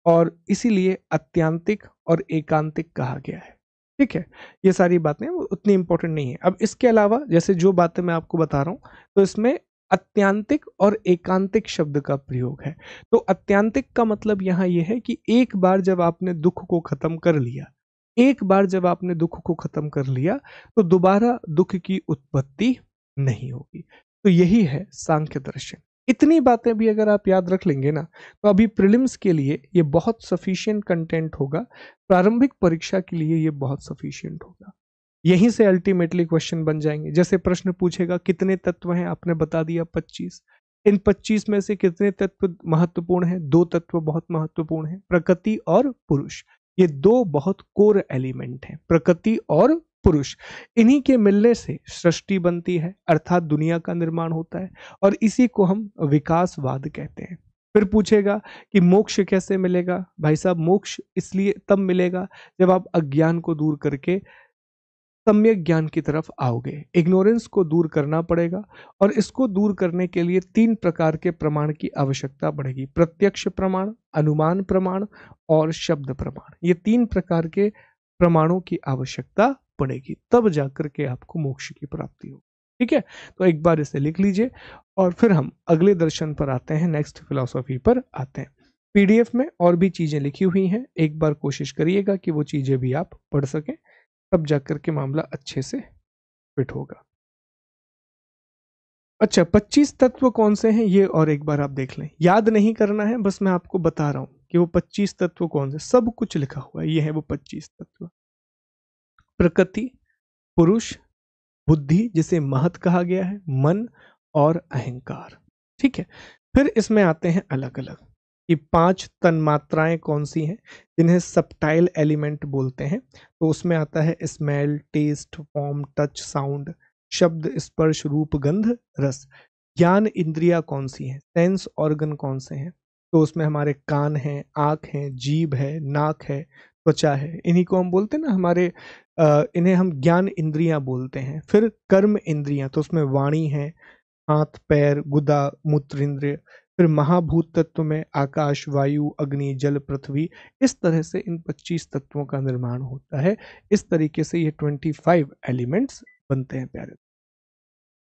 और इसीलिए अत्यांतिक और एकांतिक कहा गया है। ठीक है, ये सारी बातें वो उतनी इंपॉर्टेंट नहीं है। अब इसके अलावा जैसे जो बातें मैं आपको बता रहा हूं, तो इसमें अत्यांतिक और एकांतिक शब्द का प्रयोग है। तो अत्यांतिक का मतलब यहां यह है कि एक बार जब आपने दुख को खत्म कर लिया, एक बार जब आपने दुख को खत्म कर लिया, तो दोबारा दुख की उत्पत्ति नहीं होगी। तो यही है सांख्य दर्शन। इतनी बातें भी अगर आप याद रख लेंगे ना, तो अभी प्रीलिम्स के लिए ये बहुत सफिशिएंट कंटेंट होगा, प्रारंभिक परीक्षा के लिए ये बहुत सफिशिएंट होगा। यहीं से अल्टीमेटली क्वेश्चन बन जाएंगे। जैसे प्रश्न पूछेगा कितने तत्व हैं, आपने बता दिया 25। इन 25 में से कितने तत्व महत्वपूर्ण हैं? दो तत्व बहुत महत्वपूर्ण हैं, प्रकृति और पुरुष। ये दो बहुत कोर एलिमेंट हैं, प्रकृति और पुरुष। इन्हीं के मिलने से सृष्टि बनती है, अर्थात दुनिया का निर्माण होता है, और इसी को हम विकासवाद कहते हैं। फिर पूछेगा कि मोक्ष कैसे मिलेगा? भाई साहब, मोक्ष इसलिए तब मिलेगा जब आप अज्ञान को दूर करके सम्यक ज्ञान की तरफ आओगे। इग्नोरेंस को दूर करना पड़ेगा, और इसको दूर करने के लिए तीन प्रकार के प्रमाण की आवश्यकता पड़ेगी: प्रत्यक्ष प्रमाण, अनुमान प्रमाण, और शब्द प्रमाण। ये तीन प्रकार के प्रमाणों की आवश्यकता पड़ेगी, तब जाकर के आपको मोक्ष की प्राप्ति हो। ठीक है, तो एक बार इसे लिख लीजिए, और फिर हम अगले दर्शन पर आते हैं, नेक्स्ट फिलॉसफी पर आते हैं। पीडीएफ में और भी चीजें लिखी हुई हैं, एक बार कोशिश करिएगा कि वो चीजें भी आप पढ़ सकें, तब जाकर के मामला अच्छे से फिट होगा। अच्छा, 25 तत्व कौन से हैं ये और एक बार आप देख लें, याद नहीं करना है, बस मैं आपको बता रहा हूं कि वो 25 तत्व कौन से। सब कुछ लिखा हुआ है, ये है वो 25 तत्व: प्रकृति, पुरुष, बुद्धि जिसे महत कहा गया है, मन, और अहंकार। ठीक है, फिर इसमें आते हैं अलग अलग कि 5 तन्मात्राएं कौन सी हैं, जिन्हें सब्टाइल एलिमेंट बोलते हैं। तो उसमें आता है smell, taste, form, touch, sound, शब्द, स्पर्श, रूप, गंध, रस। ज्ञान इंद्रिया कौन सी हैं, सेंस ऑर्गन कौन से हैं? तो उसमें हमारे कान हैं, आंख है, जीभ है, नाक है, त्वचा है। इन्हीं को हम बोलते हैं ना, हमारे इन्हें हम ज्ञान इंद्रियां बोलते हैं। फिर कर्म इंद्रियां, तो उसमें वाणी है, हाथ, पैर, गुदा, मूत्र इंद्रिय। फिर महाभूत तत्व में आकाश, वायु, अग्नि, जल, पृथ्वी। इस तरह से इन 25 तत्वों का निर्माण होता है। इस तरीके से ये 25 एलिमेंट्स बनते हैं प्यारे।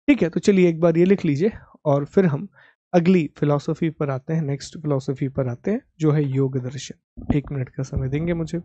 ठीक है, तो चलिए एक बार ये लिख लीजिए, और फिर हम अगली फिलॉसफी पर आते हैं, नेक्स्ट फिलॉसफी पर आते हैं, जो है योग दर्शन। 1 मिनट का समय देंगे मुझे।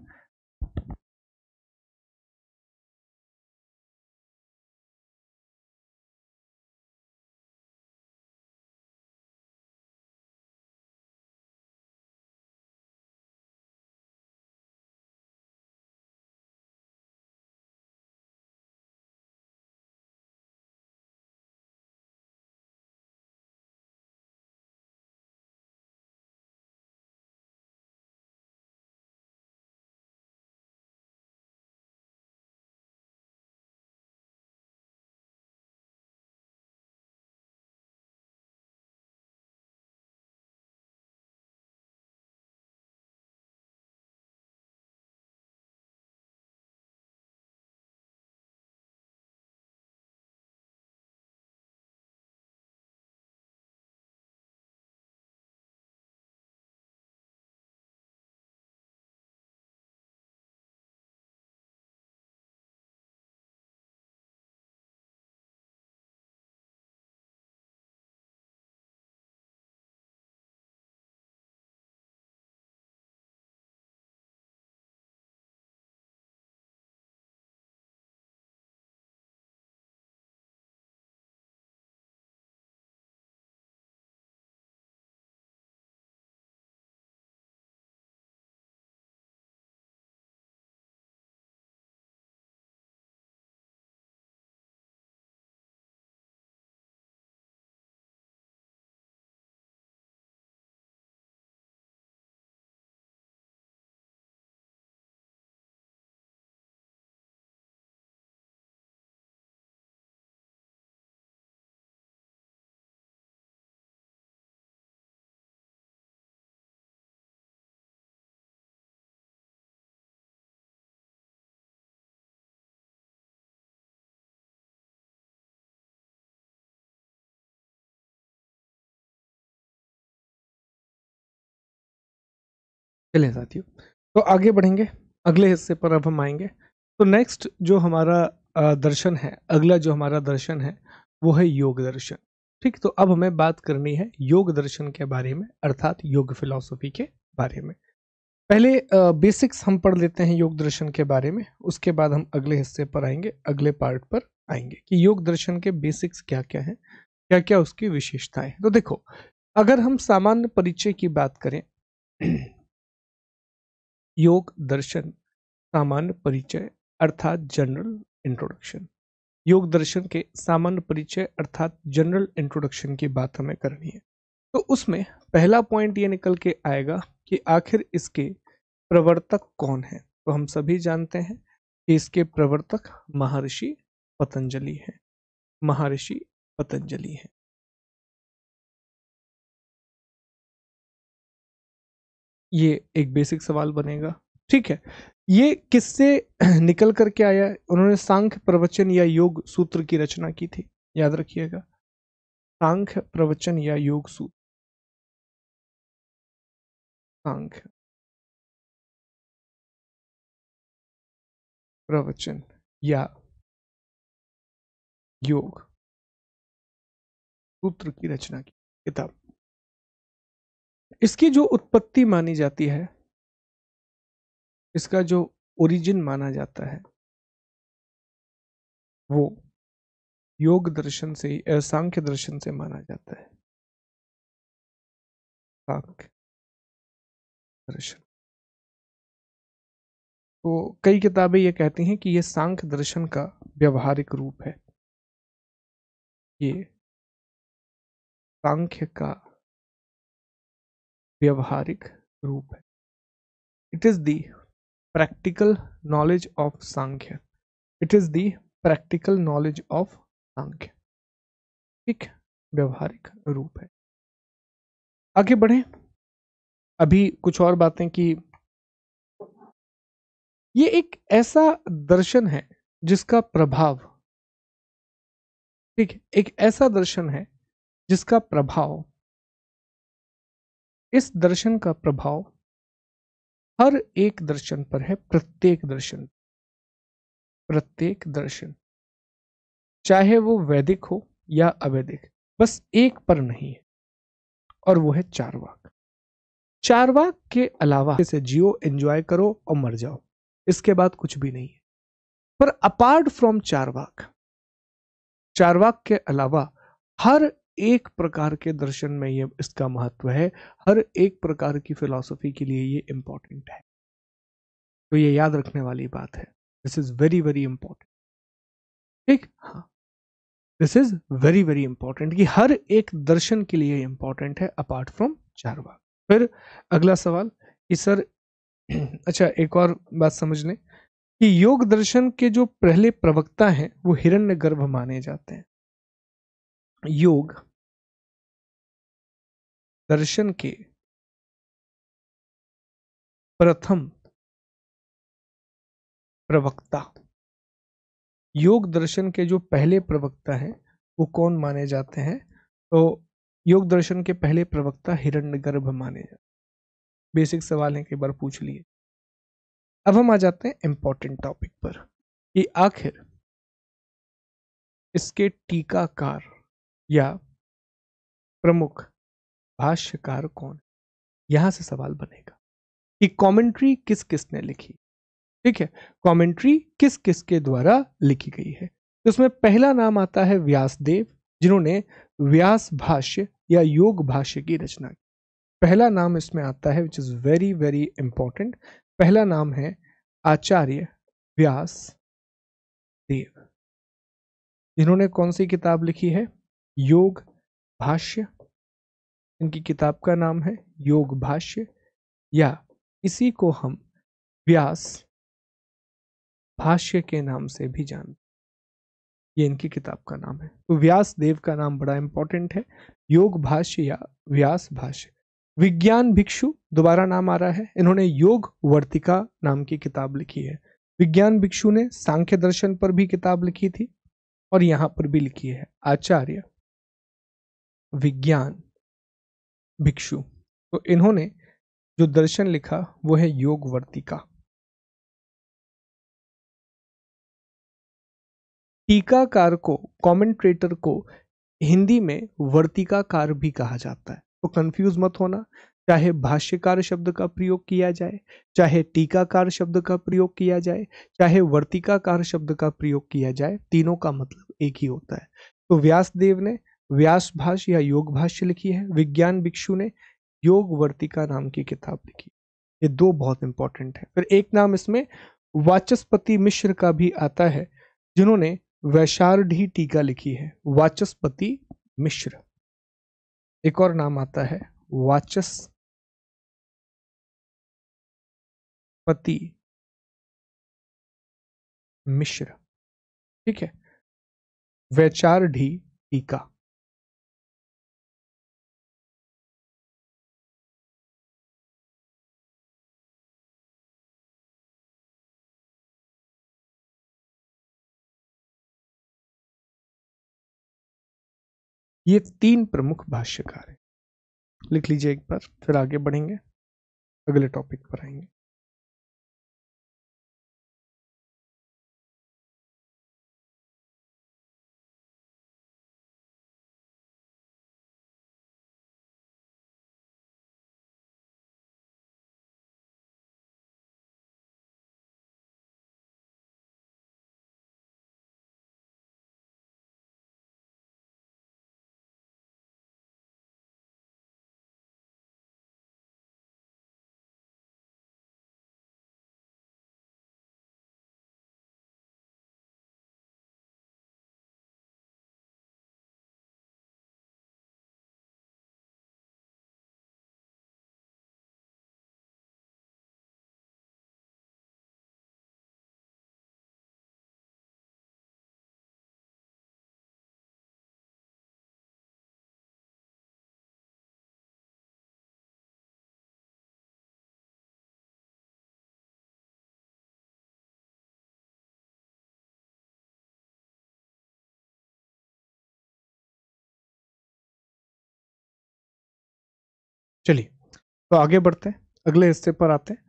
चलिए साथियों, तो आगे बढ़ेंगे, अगले हिस्से पर अब हम आएंगे। तो नेक्स्ट जो हमारा दर्शन है, अगला जो हमारा दर्शन है वो है योग दर्शन। ठीक, तो अब हमें बात करनी है योग दर्शन के बारे में, अर्थात योग फिलॉसफी के बारे में। पहले बेसिक्स हम पढ़ लेते हैं योग दर्शन के बारे में, उसके बाद हम अगले हिस्से पर आएंगे, अगले पार्ट पर आएंगे कि योग दर्शन के बेसिक्स क्या क्या हैं, क्या क्या उसकी विशेषताएं। तो देखो, अगर हम सामान्य परिचय की बात करें, योग दर्शन सामान्य परिचय अर्थात जनरल इंट्रोडक्शन, योग दर्शन के सामान्य परिचय अर्थात जनरल इंट्रोडक्शन की बात हमें करनी है। तो उसमें पहला पॉइंट ये निकल के आएगा कि आखिर इसके प्रवर्तक कौन है। तो हम सभी जानते हैं कि इसके प्रवर्तक महर्षि पतंजलि हैं, महर्षि पतंजलि हैं। ये एक बेसिक सवाल बनेगा। ठीक है, ये किससे निकल करके आया है? उन्होंने सांख्य प्रवचन या योग सूत्र की रचना की थी, याद रखिएगा, सांख्य प्रवचन या योग सूत्र, सांख्य प्रवचन या योग सूत्र की रचना की किताब। इसकी जो उत्पत्ति मानी जाती है, इसका जो ओरिजिन माना जाता है, वो योग दर्शन से, सांख्य दर्शन से माना जाता है, सांख्य दर्शन। तो कई किताबें ये कहती हैं कि ये सांख्य दर्शन का व्यवहारिक रूप है, ये सांख्य का व्यवहारिक रूप है। It is the practical knowledge of Samkhya, it is the practical knowledge of Samkhya. ठीक, व्यवहारिक रूप है। आगे बढ़े, अभी कुछ और बातें कि ये एक ऐसा दर्शन है जिसका प्रभाव, ठीक, एक ऐसा दर्शन है जिसका प्रभाव, इस दर्शन का प्रभाव हर एक दर्शन पर है, प्रत्येक दर्शन, प्रत्येक दर्शन, चाहे वो वैदिक हो या अवैदिक, बस एक पर नहीं है, और वो है चारवाक। चारवाक के अलावा इसे जियो, एंजॉय करो और मर जाओ, इसके बाद कुछ भी नहीं है। पर अपार्ट फ्रॉम चारवाक, चारवाक के अलावा हर एक प्रकार के दर्शन में ये इसका महत्व है, हर एक प्रकार की फिलॉसफी के लिए ये इंपॉर्टेंट है। तो ये याद रखने वाली बात है, this is very very important. ठीक, हाँ, this is very very important कि हर एक दर्शन के लिए इंपॉर्टेंट है अपार्ट फ्रॉम चारवाक। फिर अगला सवाल कि सर अच्छा, एक और बात समझ लें कि योग दर्शन के जो पहले प्रवक्ता हैं वो हिरण्यगर्भ माने जाते हैं। योग दर्शन के प्रथम प्रवक्ता, योग दर्शन के जो पहले प्रवक्ता हैं वो कौन माने जाते हैं? तो योग दर्शन के पहले प्रवक्ता हिरण्यगर्भ माने जाते हैं। बेसिक सवाल है, कई बार पूछ लिए। अब हम आ जाते हैं इंपॉर्टेंट टॉपिक पर कि आखिर इसके टीकाकार या प्रमुख भाष्यकार कौन? यहां से सवाल बनेगा कि कमेंट्री किस किसने लिखी। ठीक है, कमेंट्री किस किस के द्वारा लिखी गई है। तो इसमें पहला नाम आता है व्यासदेव, जिन्होंने व्यास भाष्य या योग भाष्य की रचना की। पहला नाम इसमें आता है, which is very very important. पहला नाम है आचार्य व्यास देव, जिन्होंने कौन सी किताब लिखी है? योग भाष्य। इनकी किताब का नाम है योग भाष्य, या इसी को हम व्यास भाष्य के नाम से भी जानते, ये इनकी किताब का नाम है। तो व्यास देव का नाम बड़ा इंपॉर्टेंट है, योग भाष्य या व्यास भाष्य। विज्ञान भिक्षु दोबारा नाम आ रहा है, इन्होंने योग वर्तिका नाम की किताब लिखी है। विज्ञान भिक्षु ने सांख्य दर्शन पर भी किताब लिखी थी और यहां पर भी लिखी है, आचार्य विज्ञान भिक्षु। तो इन्होंने जो दर्शन लिखा वो है योगवर्तिका। टीकाकार को, कमेंट्रेटर को हिंदी में वर्तिकाकार भी कहा जाता है, तो कंफ्यूज मत होना। चाहे भाष्यकार शब्द का प्रयोग किया जाए, चाहे टीकाकार शब्द का प्रयोग किया जाए, चाहे वर्तिकाकार शब्द का प्रयोग किया जाए, तीनों का मतलब एक ही होता है। तो व्यासदेव ने व्यास भाष्य या योग भाष्य लिखी है, विज्ञान भिक्षु ने योग वर्तिका नाम की किताब लिखी। ये दो बहुत इंपॉर्टेंट है। फिर एक नाम इसमें वाचस्पति मिश्र का भी आता है, जिन्होंने वैशारढ़ी टीका लिखी है, वाचस्पति मिश्र। एक और नाम आता है वाचस्पति मिश्र, ठीक है, वैचारढ़ी टीका। ये तीन प्रमुख भाष्यकार हैं। लिख लीजिए एक बार, फिर आगे बढ़ेंगे, अगले टॉपिक पर आएंगे। चलिए, तो आगे बढ़ते हैं, अगले हिस्से पर आते हैं।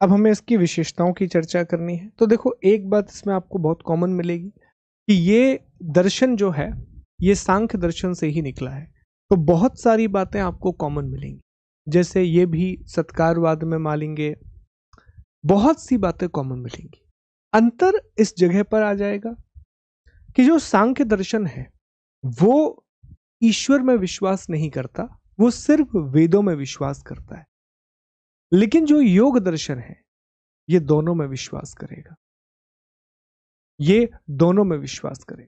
अब हमें इसकी विशेषताओं की चर्चा करनी है। तो देखो, एक बात इसमें आपको बहुत कॉमन मिलेगी कि ये दर्शन जो है ये सांख्य दर्शन से ही निकला है। तो बहुत सारी बातें आपको कॉमन मिलेंगी, जैसे ये भी सत्कारवाद में मानेंगे, बहुत सी बातें कॉमन मिलेंगी। अंतर इस जगह पर आ जाएगा कि जो सांख्य दर्शन है वो ईश्वर में विश्वास नहीं करता, वो सिर्फ वेदों में विश्वास करता है। लेकिन जो योग दर्शन है ये दोनों में विश्वास करेगा, ये दोनों में विश्वास करेगा,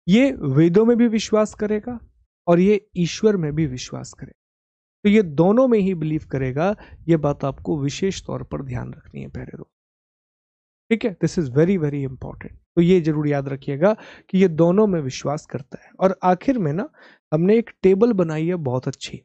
ये वेदों में भी विश्वास करेगा और ये ईश्वर में भी विश्वास करेगा। तो ये दोनों में ही बिलीव करेगा। ये बात आपको विशेष तौर पर ध्यान रखनी है पहले तो, ठीक है। This is very very important. तो ये जरूर याद रखिएगा कि ये दोनों में विश्वास करता है। और आखिर में ना हमने एक टेबल बनाई है बहुत अच्छी,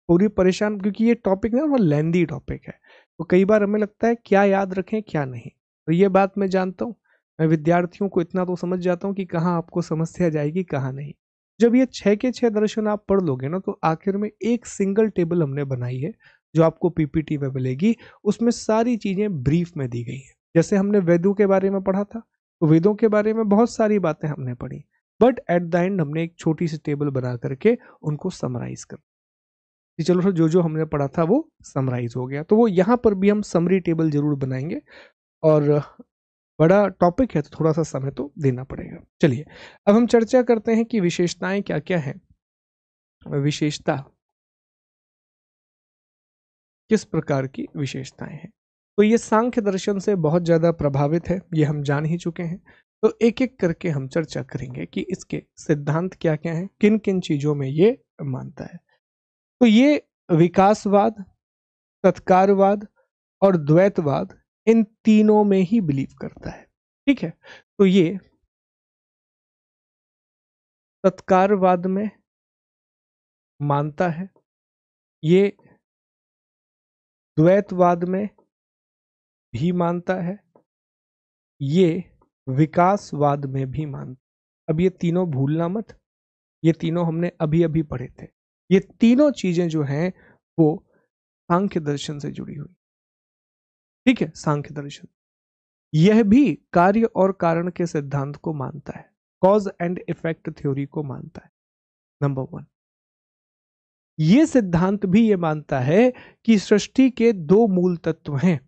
पूरी परेशान, क्योंकि ये टॉपिक ना वो लेंदी टॉपिक है, तो कई बार हमें लगता है क्या याद रखें क्या नहीं। तो ये बात मैं जानता हूँ, मैं विद्यार्थियों को इतना तो समझ जाता हूँ कि कहाँ आपको समस्या जाएगी कहाँ नहीं। जब ये 6 के 6 दर्शन आप पढ़ लोगे ना, तो आखिर में एक सिंगल टेबल हमने बनाई है जो आपको पीपीटी में मिलेगी। उसमें सारी चीजें ब्रीफ में दी गई है। जैसे हमने वेदों के बारे में पढ़ा था, तो वेदों के बारे में बहुत सारी बातें हमने पढ़ी, बट एट द एंड हमने एक छोटी सी टेबल बना करके उनको समराइज कर, कि चलो जो जो हमने पढ़ा था वो समराइज हो गया। तो वो यहाँ पर भी हम समरी टेबल जरूर बनाएंगे, और बड़ा टॉपिक है तो थोड़ा सा समय तो देना पड़ेगा। चलिए, अब हम चर्चा करते हैं कि विशेषताएं क्या क्या है। विशेषता किस प्रकार की विशेषताएं हैं, तो ये सांख्य दर्शन से बहुत ज्यादा प्रभावित है, ये हम जान ही चुके हैं। तो एक एक करके हम चर्चा करेंगे कि इसके सिद्धांत क्या क्या हैं, किन किन चीजों में ये मानता है। तो ये विकासवाद, तत्कारवाद और द्वैतवाद, इन तीनों में ही बिलीव करता है, ठीक है। तो ये तत्कारवाद में मानता है, ये द्वैतवाद में भी मानता है, ये विकासवाद में भी मानता है। अब ये तीनों भूलना मत, ये तीनों हमने अभी अभी पढ़े थे। ये तीनों चीजें जो हैं वो सांख्य दर्शन से जुड़ी हुई। ठीक है, सांख्य दर्शन यह भी कार्य और कारण के सिद्धांत को मानता है, कॉज एंड इफेक्ट थ्योरी को मानता है। नंबर 1, यह सिद्धांत भी यह मानता है कि सृष्टि के दो मूल तत्व हैं,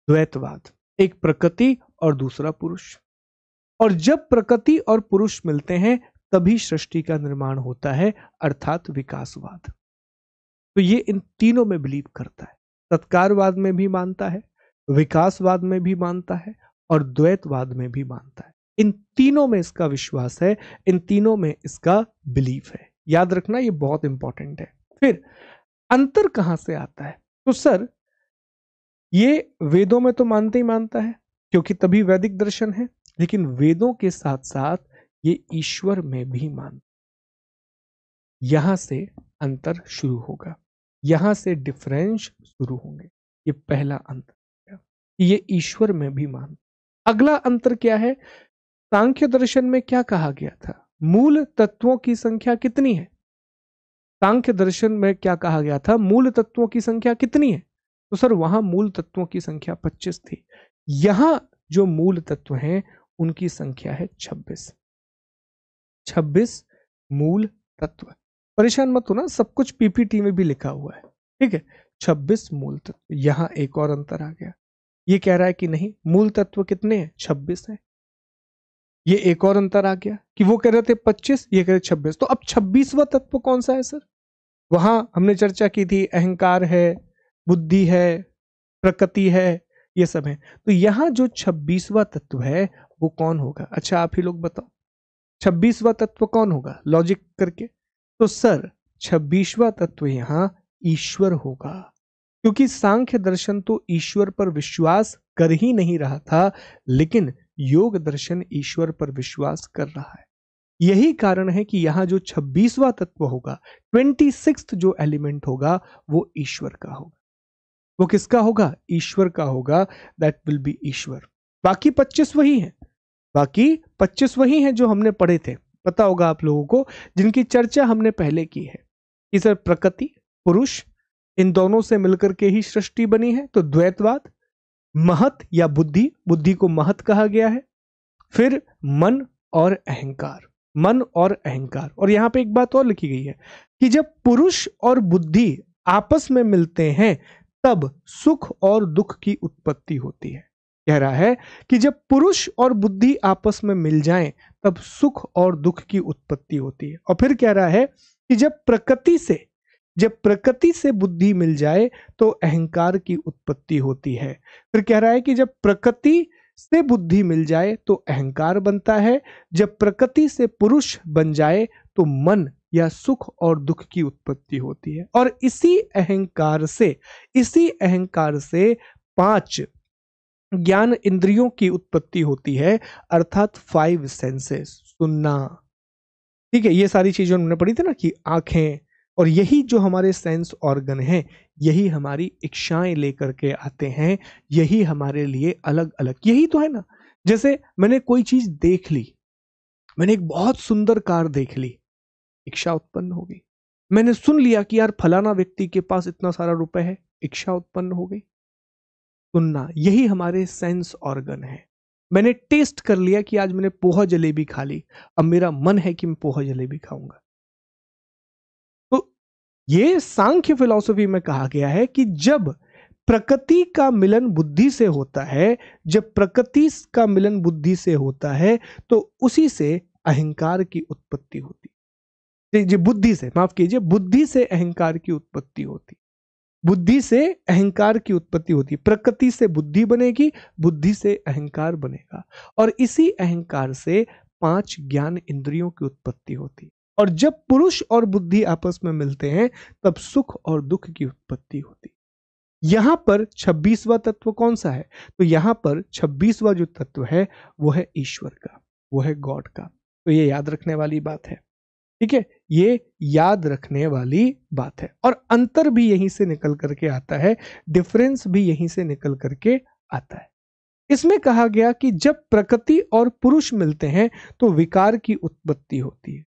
द्वैतवाद, एक प्रकृति और दूसरा पुरुष, और जब प्रकृति और पुरुष मिलते हैं तभी सृष्टि का निर्माण होता है, अर्थात विकासवाद। तो ये इन तीनों में बिलीव करता है, तत्कारवाद में भी मानता है, विकासवाद में भी मानता है और द्वैतवाद में भी मानता है। इन तीनों में इसका विश्वास है, इन तीनों में इसका बिलीफ है। याद रखना, ये बहुत इंपॉर्टेंट है। फिर अंतर कहां से आता है? तो सर ये वेदों में तो मानते ही मानता है क्योंकि तभी वैदिक दर्शन है, लेकिन वेदों के साथ साथ ये ईश्वर में भी मानता। यहां से अंतर शुरू होगा, यहां से डिफरेंस शुरू होंगे। ये पहला अंतर, ये ईश्वर में भी मानता। अगला अंतर क्या है? सांख्य दर्शन में क्या कहा गया था? मूल तत्वों की संख्या कितनी है? सांख्य दर्शन में क्या कहा गया था? मूल तत्वों की संख्या कितनी है? तो सर वहां मूल तत्वों की संख्या 25 थी। यहां जो मूल तत्व हैं उनकी संख्या है 26। 26 मूल तत्व। परेशान मत होना, सब कुछ पीपीटी में भी लिखा हुआ है। ठीक है, 26 मूल तत्व। यहां एक और अंतर आ गया, ये कह रहा है कि नहीं, मूल तत्व कितने हैं? 26 है। ये एक और अंतर आ गया कि वो कह रहे थे 25, ये कह रहे 26। तो अब 26वां तत्व कौन सा है सर? वहां हमने चर्चा की थी, अहंकार है, बुद्धि है, प्रकृति है, ये सब है। तो यहां जो 26वां तत्व है वो कौन होगा? अच्छा आप ही लोग बताओ, 26वां तत्व कौन होगा लॉजिक करके? तो सर 26वां तत्व यहां ईश्वर होगा, क्योंकि सांख्य दर्शन तो ईश्वर पर विश्वास कर ही नहीं रहा था, लेकिन योग दर्शन ईश्वर पर विश्वास कर रहा है। यही कारण है कि यहां जो 26वां तत्व होगा, 26th जो एलिमेंट होगा वो ईश्वर का होगा। वो किसका होगा? ईश्वर का होगा। दैट विल बी ईश्वर। बाकी 25 वही हैं, बाकी 25 वही हैं जो हमने पढ़े थे, पता होगा आप लोगों को, जिनकी चर्चा हमने पहले की है कि सर प्रकृति, पुरुष, इन दोनों से मिलकर के ही सृष्टि बनी है। तो द्वैतवाद, महत या बुद्धि, बुद्धि को महत कहा गया है, फिर मन और अहंकार, मन और अहंकार। और यहां पे एक बात और लिखी गई है कि जब पुरुष और बुद्धि आपस में मिलते हैं तब सुख और दुख की उत्पत्ति होती है। कह रहा है कि जब पुरुष और बुद्धि आपस में मिल जाएं तब सुख और दुख की उत्पत्ति होती है। और फिर कह रहा है कि जब प्रकृति से बुद्धि मिल जाए तो अहंकार की उत्पत्ति होती है। फिर कह रहा है कि जब प्रकृति से बुद्धि मिल जाए तो अहंकार बनता है, जब प्रकृति से पुरुष बन जाए तो मन या सुख और दुख की उत्पत्ति होती है। और इसी अहंकार से 5 ज्ञान इंद्रियों की उत्पत्ति होती है, अर्थात 5 सेंसेस। सुनना, ठीक है, ये सारी चीजें हमने पढ़ी थी ना कि आंखें, और यही जो हमारे सेंस ऑर्गन हैं, यही हमारी इच्छाएं लेकर के आते हैं, यही हमारे लिए अलग अलग, यही तो है ना। जैसे मैंने कोई चीज देख ली, मैंने एक बहुत सुंदर कार देख ली, इच्छा उत्पन्न हो गई। मैंने सुन लिया कि यार फलाना व्यक्ति के पास इतना सारा रुपए है, इच्छा उत्पन्न हो गई। सुनना, यही हमारे सेंस ऑर्गन है। मैंने टेस्ट कर लिया कि आज मैंने पोहा जलेबी खा ली, अब मेरा मन है कि मैं पोहा जलेबी खाऊंगा। तो ये सांख्य फिलॉसफी में कहा गया है कि जब प्रकृति का मिलन बुद्धि से होता है, जब प्रकृति का मिलन बुद्धि से होता है तो उसी से अहंकार की उत्पत्ति होती है। बुद्धि से, माफ कीजिए, बुद्धि से अहंकार की उत्पत्ति होती, बुद्धि से अहंकार की उत्पत्ति होती। प्रकृति से बुद्धि बनेगी, बुद्धि से अहंकार बनेगा, और इसी अहंकार से 5 ज्ञान इंद्रियों की उत्पत्ति होती। और जब पुरुष और बुद्धि आपस में मिलते हैं तब सुख और दुख की उत्पत्ति होती। यहां पर 26वां तत्व कौन सा है? तो यहां पर 26वां जो तत्व है वो है ईश्वर का, वो है गॉड का। तो ये याद रखने वाली बात है, ठीक है, ये याद रखने वाली बात है। और अंतर भी यहीं से निकल करके आता है, डिफरेंस भी यहीं से निकल करके आता है। इसमें कहा गया कि जब प्रकृति और पुरुष मिलते हैं तो विकार की उत्पत्ति होती है।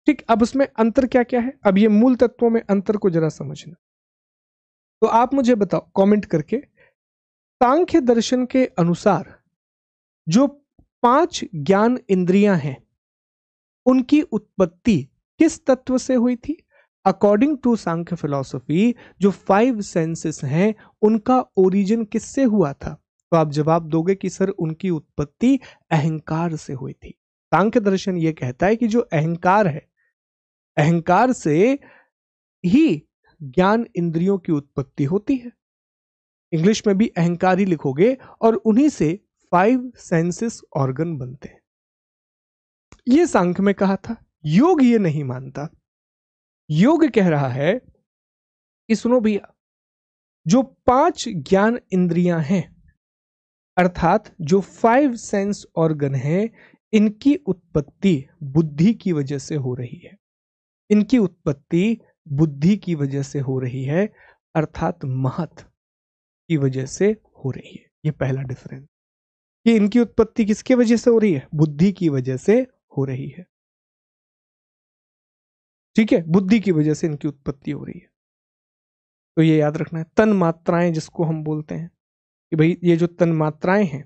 ठीक, अब उसमें अंतर क्या क्या है? अब ये मूल तत्वों में अंतर को जरा समझना। तो आप मुझे बताओ कमेंट करके, सांख्य दर्शन के अनुसार जो 5 ज्ञान इंद्रियां हैं उनकी उत्पत्ति किस तत्व से हुई थी? अकॉर्डिंग टू सांख्य फिलॉसफी जो 5 सेंसेस हैं उनका ओरिजिन किससे हुआ था? तो आप जवाब दोगे कि सर उनकी उत्पत्ति अहंकार से हुई थी। सांख्य दर्शन यह कहता है कि जो अहंकार है, अहंकार से ही ज्ञान इंद्रियों की उत्पत्ति होती है। इंग्लिश में भी अहंकार ही लिखोगे और उन्हीं से 5 सेंसेस ऑर्गन बनते हैं। यह सांख्य में कहा था। योग ये नहीं मानता। योग कह रहा है कि सुनो भैया, जो 5 ज्ञान इंद्रियां हैं अर्थात जो 5 सेंस ऑर्गन हैं, इनकी उत्पत्ति बुद्धि की वजह से हो रही है। इनकी उत्पत्ति बुद्धि की वजह से हो रही है, अर्थात महत की वजह से हो रही है। ये पहला डिफरेंस कि इनकी उत्पत्ति किसके वजह से हो रही है? बुद्धि की वजह से हो रही है। ठीक है, बुद्धि की वजह से इनकी उत्पत्ति हो रही है। तो ये याद रखना है। तन मात्राएं जिसको हम बोलते हैं कि भाई ये जो तन मात्राएं हैं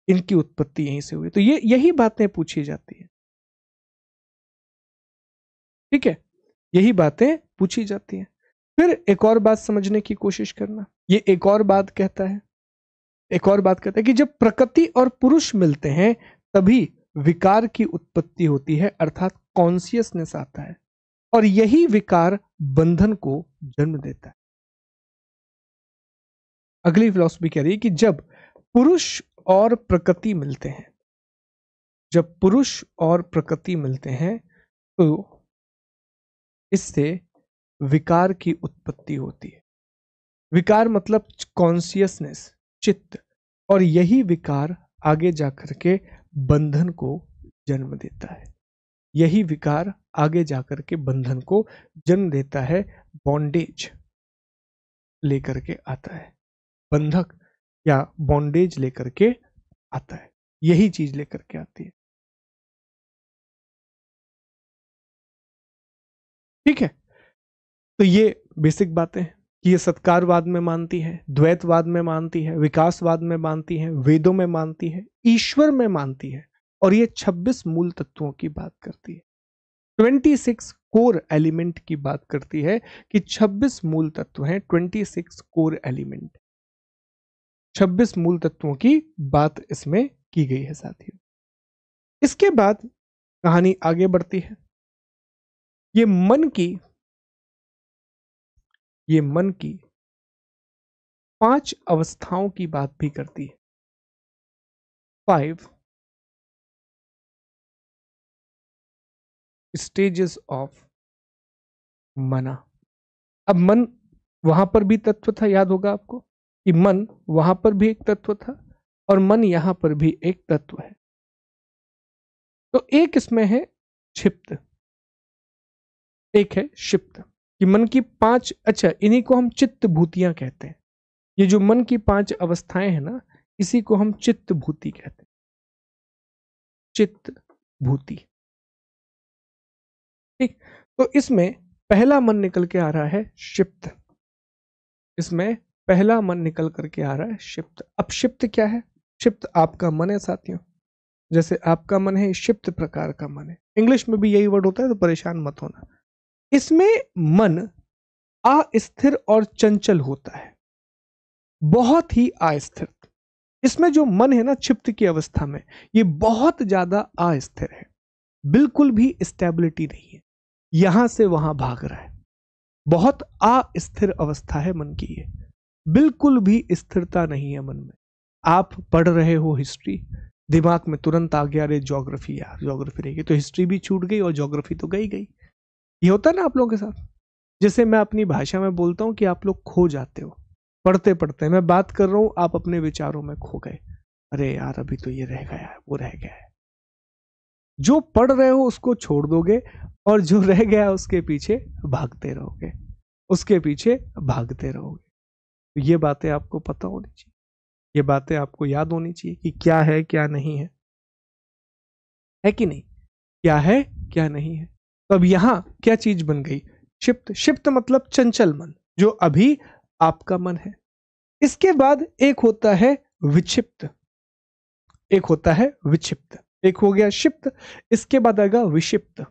इनकी उत्पत्ति यहीं से हुई। तो ये यही बातें पूछी जाती है। ठीक है, यही बातें पूछी जाती हैं। फिर एक और बात समझने की कोशिश करना। ये एक और बात कहता है, एक और बात कहता है कि जब प्रकृति और पुरुष मिलते हैं तभी विकार की उत्पत्ति होती है, अर्थात कॉन्शियसनेस आता है, और यही विकार बंधन को जन्म देता है। अगली फिलॉसफी कह रही है कि जब पुरुष और प्रकृति मिलते हैं, जब पुरुष और प्रकृति मिलते हैं तो इससे विकार की उत्पत्ति होती है। विकार मतलब कॉन्शियसनेस, चित्त, और यही विकार आगे जाकर के बंधन को जन्म देता है। यही विकार आगे जाकर के बंधन को जन्म देता है, बॉन्डेज लेकर के आता है, बंधक या बॉन्डेज लेकर के आता है, यही चीज लेकर के आती है। ठीक है, तो ये बेसिक बातें हैं कि ये सत्कारवाद में मानती है, द्वैतवाद में मानती है, विकासवाद में मानती है, वेदों में मानती है, ईश्वर में मानती है, और ये 26 मूल तत्वों की बात करती है। 26 कोर एलिमेंट की बात करती है कि 26 मूल तत्व हैं, 26 कोर एलिमेंट, 26 मूल तत्वों की बात इसमें की गई है साथियों। इसके बाद कहानी आगे बढ़ती है। ये मन की 5 अवस्थाओं की बात भी करती है। 5 स्टेजेस ऑफ मना। अब मन वहां पर भी तत्व था, याद होगा आपको कि मन वहां पर भी एक तत्व था और मन यहां पर भी एक तत्व है। तो एक इसमें है क्षिप्त, एक है क्षिप्त, कि मन की 5, अच्छा इन्हीं को हम चित्त भूतियां कहते हैं। ये जो मन की 5 अवस्थाएं हैं ना, इसी को हम चित्त भूति कहते हैं, चित्त भूति। ठीक, तो इसमें पहला मन निकल के आ रहा है क्षिप्त। इसमें पहला मन निकल करके आ रहा है क्षिप्त। अब क्षिप्त क्या है? क्षिप्त आपका मन है साथियों, जैसे आपका मन है, क्षिप्त प्रकार का मन है। इंग्लिश में भी यही वर्ड होता है, तो परेशान मत होना। इसमें मन अस्थिर और चंचल होता है, बहुत ही अस्थिर। इसमें जो मन है ना क्षिप्त की अवस्था में, ये बहुत ज्यादा अस्थिर है, बिल्कुल भी स्टेबिलिटी नहीं है, यहां से वहां भाग रहा है, बहुत अस्थिर अवस्था है मन की। ये बिल्कुल भी स्थिरता नहीं है मन में। आप पढ़ रहे हो हिस्ट्री, दिमाग में तुरंत आ गया अरे ज्योग्राफी, यार ज्योग्राफी रहेगी, तो हिस्ट्री भी छूट गई और ज्योग्राफी तो गई गई। ये होता है ना आप लोगों के साथ। जैसे मैं अपनी भाषा में बोलता हूं कि आप लोग खो जाते हो पढ़ते पढ़ते, मैं बात कर रहा हूं, आप अपने विचारों में खो गए, अरे यार अभी तो ये रह गया है, वो रह गया है। जो पढ़ रहे हो उसको छोड़ दोगे और जो रह गया उसके पीछे भागते रहोगे, उसके पीछे भागते रहोगे। तो ये बातें आपको पता होनी चाहिए, ये बातें आपको याद होनी चाहिए कि क्या है क्या नहीं है कि नहीं, क्या है क्या नहीं है। तो अब यहां क्या चीज बन गई? क्षिप्त। क्षिप्त मतलब चंचल मन, जो अभी आपका मन है। इसके बाद एक होता है विक्षिप्त, एक होता है विक्षिप्त, एक हो गया क्षिप्त, इसके बाद आएगा विक्षिप्त।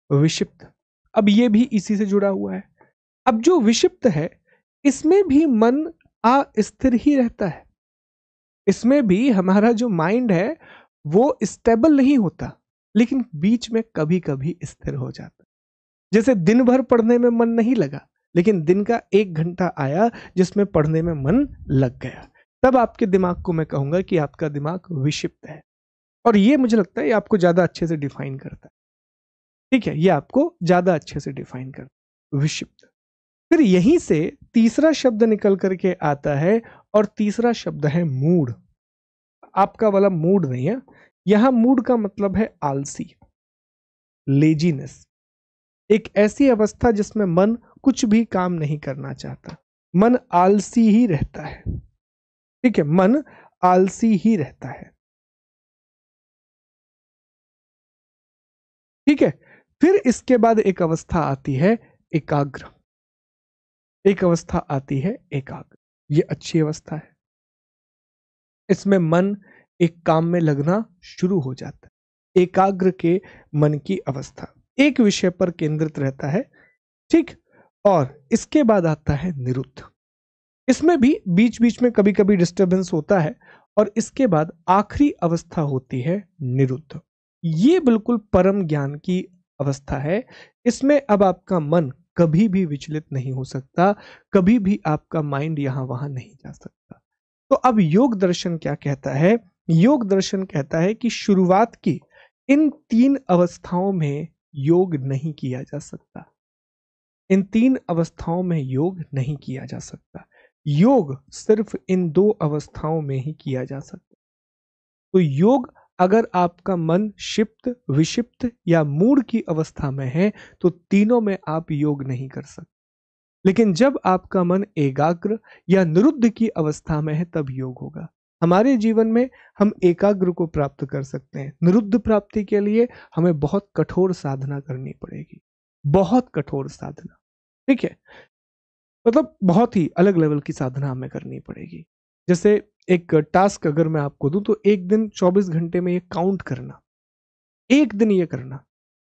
विक्षिप्त, अब ये भी इसी से जुड़ा हुआ है। अब जो विक्षिप्त है, इसमें भी मन अस्थिर ही रहता है। इसमें भी हमारा जो माइंड है वो स्टेबल नहीं होता, लेकिन बीच में कभी कभी स्थिर हो जाता। जैसे दिन भर पढ़ने में मन नहीं लगा, लेकिन दिन का 1 घंटा आया जिसमें पढ़ने में मन लग गया, तब आपके दिमाग को मैं कहूंगा कि आपका दिमाग विक्षिप्त है। और ये मुझे लगता है ये आपको ज्यादा अच्छे से डिफाइन करता है। ठीक है, ये आपको ज्यादा अच्छे से डिफाइन करता है, विक्षिप्त। फिर यहीं से तीसरा शब्द निकल करके आता है, और तीसरा शब्द है मूड। आपका वाला मूड नहीं है, यहां मूड का मतलब है आलसी, लेजीनेस। एक ऐसी अवस्था जिसमें मन कुछ भी काम नहीं करना चाहता, मन आलसी ही रहता है। ठीक है, मन आलसी ही रहता है। ठीक है, फिर इसके बाद एक अवस्था आती है एकाग्र। एक अवस्था आती है एकाग्र, ये अच्छी अवस्था है। इसमें मन एक काम में लगना शुरू हो जाता है। एकाग्र के मन की अवस्था, एक विषय पर केंद्रित रहता है। ठीक, और इसके बाद आता है निरुद्ध। इसमें भी बीच बीच में कभी कभी डिस्टरबेंस होता है, और इसके बाद आखिरी अवस्था होती है निरुद्ध। ये बिल्कुल परम ज्ञान की अवस्था है। इसमें अब आपका मन कभी भी विचलित नहीं हो सकता, कभी भी आपका माइंड यहां वहां नहीं जा सकता। तो अब योग दर्शन क्या कहता है? योग दर्शन कहता है कि शुरुआत की इन 3 अवस्थाओं में योग नहीं किया जा सकता। इन 3 अवस्थाओं में योग नहीं किया जा सकता। योग सिर्फ इन 2 अवस्थाओं में ही किया जा सकता। तो योग, अगर आपका मन क्षिप्त, विक्षिप्त या मूढ़ की अवस्था में है, तो तीनों में आप योग नहीं कर सकते। लेकिन जब आपका मन एकाग्र या निरुद्ध की अवस्था में है, तब योग होगा। हमारे जीवन में हम एकाग्र को प्राप्त कर सकते हैं। निरुद्ध प्राप्ति के लिए हमें बहुत कठोर साधना करनी पड़ेगी, बहुत कठोर साधना। ठीक है, मतलब बहुत ही अलग लेवल की साधना हमें करनी पड़ेगी। जैसे एक टास्क अगर मैं आपको दूं, तो एक दिन 24 घंटे में ये काउंट करना, एक दिन ये करना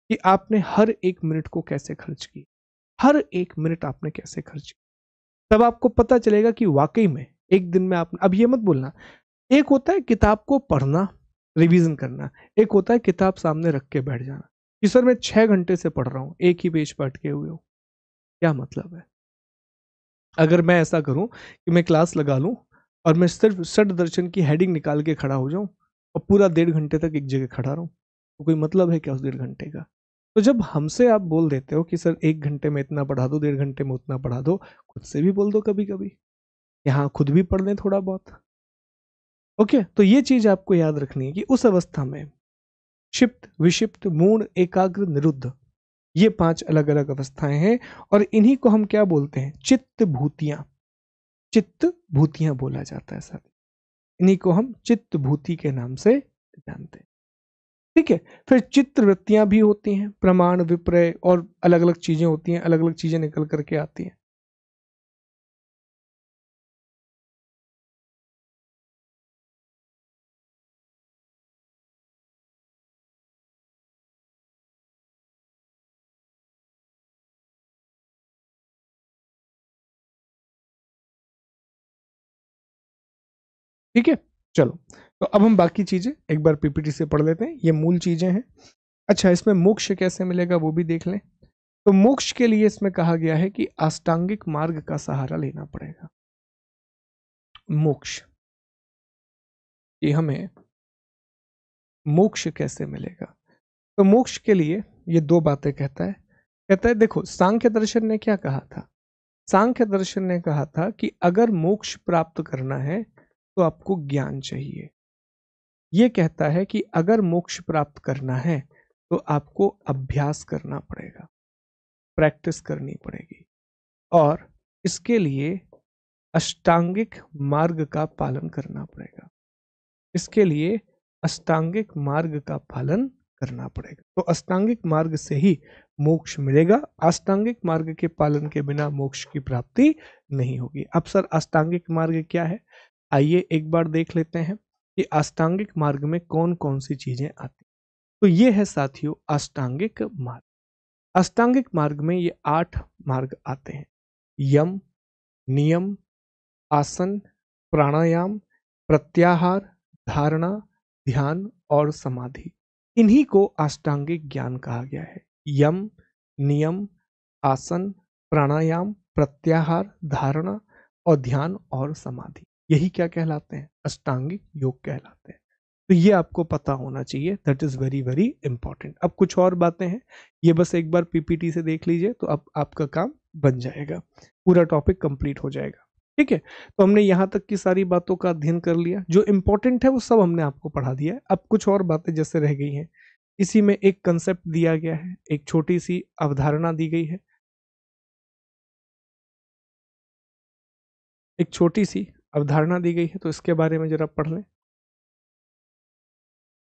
कि आपने हर एक मिनट को कैसे खर्च की, हर एक मिनट आपने कैसे खर्च की। तब आपको पता चलेगा कि वाकई में एक दिन में आप, अब ये मत बोलना, एक होता है किताब को पढ़ना, रिवीजन करना, एक होता है किताब सामने रख के बैठ जाना कि सर मैं 6 घंटे से पढ़ रहा हूं, एक ही पेज पर अटके हुए हो। क्या मतलब है? अगर मैं ऐसा करूं कि मैं क्लास लगा लूं और मैं सिर्फ षड दर्शन की हेडिंग निकाल के खड़ा हो जाऊं और पूरा 1.5 घंटे तक एक जगह खड़ा रहूं, तो कोई मतलब है क्या उस 1.5 घंटे का? तो जब हमसे आप बोल देते हो कि सर 1 घंटे में इतना पढ़ा दो, 1.5 घंटे में उतना पढ़ा दो, खुद से भी बोल दो कभी कभी, यहाँ खुद भी पढ़ लें थोड़ा बहुत। ओके, तो ये चीज आपको याद रखनी है कि उस अवस्था में क्षिप्त, विक्षिप्त, मूढ़, एकाग्र, निरुद्ध, ये 5 अलग अलग अवस्थाएं हैं। और इन्हीं को हम क्या बोलते हैं? चित्त भूतियां। चित्त भूतियां बोला जाता है सर। इन्हीं को हम चित्त भूति के नाम से जानते हैं। ठीक है, फिर चित्त वृत्तियां भी होती हैं, प्रमाण, विपर्य और अलग अलग चीजें होती हैं, अलग अलग चीजें निकल करके आती हैं। ठीक है, चलो, तो अब हम बाकी चीजें एक बार पीपीटी से पढ़ लेते हैं। ये मूल चीजें हैं। अच्छा, इसमें मोक्ष कैसे मिलेगा वो भी देख लें। तो मोक्ष के लिए इसमें कहा गया है कि अष्टांगिक मार्ग का सहारा लेना पड़ेगा। मोक्ष, कि हमें मोक्ष कैसे मिलेगा? तो मोक्ष के लिए ये 2 बातें कहता है। कहता है, देखो, सांख्य दर्शन ने क्या कहा था? सांख्य दर्शन ने कहा था कि अगर मोक्ष प्राप्त करना है तो आपको ज्ञान चाहिए। ये कहता है कि अगर मोक्ष प्राप्त करना है तो आपको अभ्यास करना पड़ेगा, प्रैक्टिस करनी पड़ेगी, और इसके लिए अष्टांगिक मार्ग का पालन करना पड़ेगा। इसके लिए अष्टांगिक मार्ग का पालन करना पड़ेगा। तो अष्टांगिक मार्ग से ही मोक्ष मिलेगा। अष्टांगिक मार्ग के पालन के बिना मोक्ष की प्राप्ति नहीं होगी। अब सर अष्टांगिक मार्ग क्या है, आइए एक बार देख लेते हैं कि अष्टांगिक मार्ग में कौन कौन सी चीजें आती हैं। तो ये है साथियों अष्टांगिक मार्ग। अष्टांगिक मार्ग में ये 8 मार्ग आते हैं। यम, नियम, आसन, प्राणायाम, प्रत्याहार, धारणा, ध्यान और समाधि। इन्हीं को अष्टांगिक ज्ञान कहा गया है। यम, नियम, आसन, प्राणायाम, प्रत्याहार, धारणा और ध्यान और समाधि, यही क्या कहलाते हैं, अष्टांगिक योग कहलाते हैं। तो ये आपको पता होना चाहिए, that is very very important. अब कुछ और बातें हैं, ये बस एक बार पीपीटी से देख लीजिए तो अब आपका काम बन जाएगा, पूरा टॉपिक कंप्लीट हो जाएगा। ठीक है, तो हमने यहां तक की सारी बातों का अध्ययन कर लिया, जो इंपॉर्टेंट है वो सब हमने आपको पढ़ा दिया है। अब कुछ और बातें जैसे रह गई हैं, इसी में एक कंसेप्ट दिया गया है, एक छोटी सी अवधारणा दी गई है, एक छोटी सी अवधारणा दी गई है, तो इसके बारे में जरा पढ़ लें।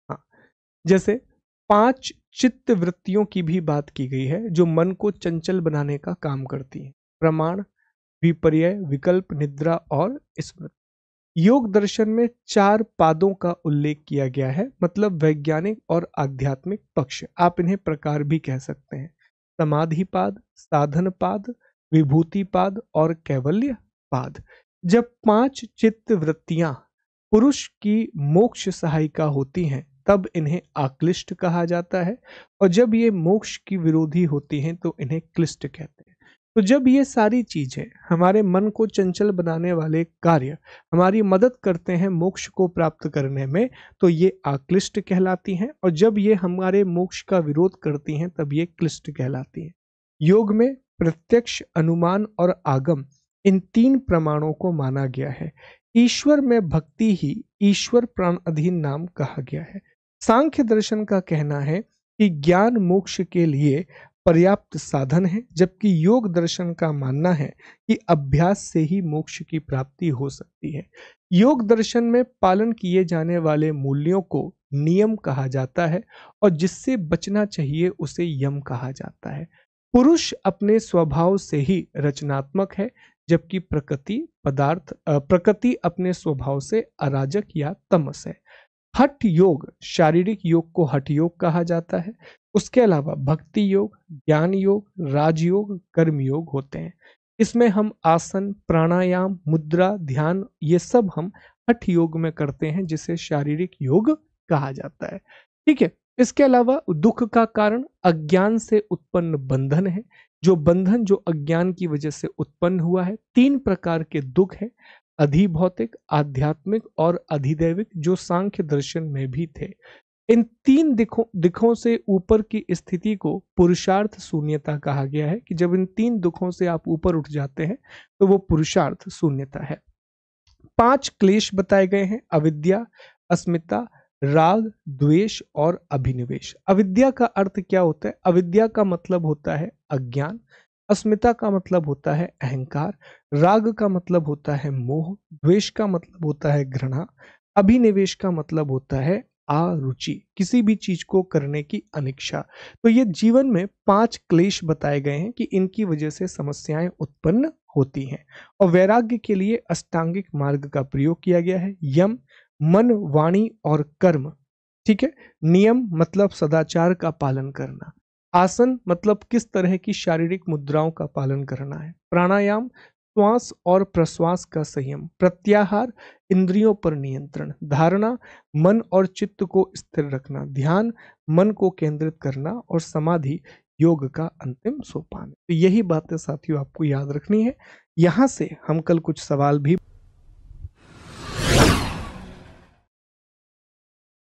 हाँ, जैसे 5 चित्त वृत्तियों की भी बात की गई है जो मन को चंचल बनाने का काम करती हैं। प्रमाण, विपर्यय, विकल्प, निद्रा और स्मृति। योग दर्शन में 4 पादों का उल्लेख किया गया है, मतलब वैज्ञानिक और आध्यात्मिक पक्ष, आप इन्हें प्रकार भी कह सकते हैं। समाधि पाद, साधन पाद, विभूति पाद और कैवल्य पाद। जब 5 चित्त वृत्तियां पुरुष की मोक्ष सहायिका होती हैं तब इन्हें आक्लिष्ट कहा जाता है, और जब ये मोक्ष की विरोधी होती हैं तो इन्हें क्लिष्ट कहते हैं। तो जब ये सारी चीजें हमारे मन को चंचल बनाने वाले कार्य हमारी मदद करते हैं मोक्ष को प्राप्त करने में, तो ये आक्लिष्ट कहलाती हैं, और जब ये हमारे मोक्ष का विरोध करती हैं तब ये क्लिष्ट कहलाती हैं। योग में प्रत्यक्ष, अनुमान और आगम, इन 3 प्रमाणों को माना गया है। ईश्वर में भक्ति ही ईश्वर प्राण अधीन नाम कहा गया है। सांख्य दर्शन का कहना है कि ज्ञान मोक्ष के लिए पर्याप्त साधन है, जबकि योग दर्शन का मानना है कि अभ्यास से ही मोक्ष की प्राप्ति हो सकती है। योग दर्शन में पालन किए जाने वाले मूल्यों को नियम कहा जाता है, और जिससे बचना चाहिए उसे यम कहा जाता है। पुरुष अपने स्वभाव से ही रचनात्मक है, जबकि प्रकृति अपने स्वभाव से अराजक या तमस है। हठ योग, शारीरिक योग को हठ योग कहा जाता है। उसके अलावा भक्ति योग, ज्ञान योग, राजयोग, कर्म योग होते हैं। इसमें हम आसन, प्राणायाम, मुद्रा, ध्यान, ये सब हम हठ योग में करते हैं, जिसे शारीरिक योग कहा जाता है। ठीक है, इसके अलावा दुख का कारण अज्ञान से उत्पन्न बंधन है। जो बंधन जो अज्ञान की वजह से उत्पन्न हुआ है, 3 प्रकार के दुख है, अधिभौतिक, आध्यात्मिक और अधिदैविक, जो सांख्य दर्शन में भी थे। इन 3 दिखों से ऊपर की स्थिति को पुरुषार्थ शून्यता कहा गया है, कि जब इन 3 दुखों से आप ऊपर उठ जाते हैं तो वो पुरुषार्थ शून्यता है। 5 क्लेश बताए गए हैं, अविद्या, अस्मिता, राग, द्वेष और अभिनिवेश। अविद्या का अर्थ क्या होता है, अविद्या का मतलब होता है अज्ञान, अस्मिता का मतलब होता है अहंकार, राग का मतलब होता है मोह, द्वेष का मतलब होता है घृणा, अभिनिवेश का मतलब होता है आरुचि, किसी भी चीज को करने की अनिच्छा। तो ये जीवन में 5 क्लेश बताए गए हैं कि इनकी वजह से समस्याएं उत्पन्न होती हैं, और वैराग्य के लिए अष्टांगिक मार्ग का प्रयोग किया गया है। यम, मन, वाणी और कर्म। ठीक है, नियम मतलब सदाचार का पालन करना, आसन मतलब किस तरह की शारीरिक मुद्राओं का पालन करना है, प्राणायाम श्वास और प्रश्वास का संयम, प्रत्याहार इंद्रियों पर नियंत्रण, धारणा मन और चित्त को स्थिर रखना, ध्यान मन को केंद्रित करना, और समाधि योग का अंतिम सोपान। तो यही बातें साथियों आपको याद रखनी है। यहां से हम कल कुछ सवाल भी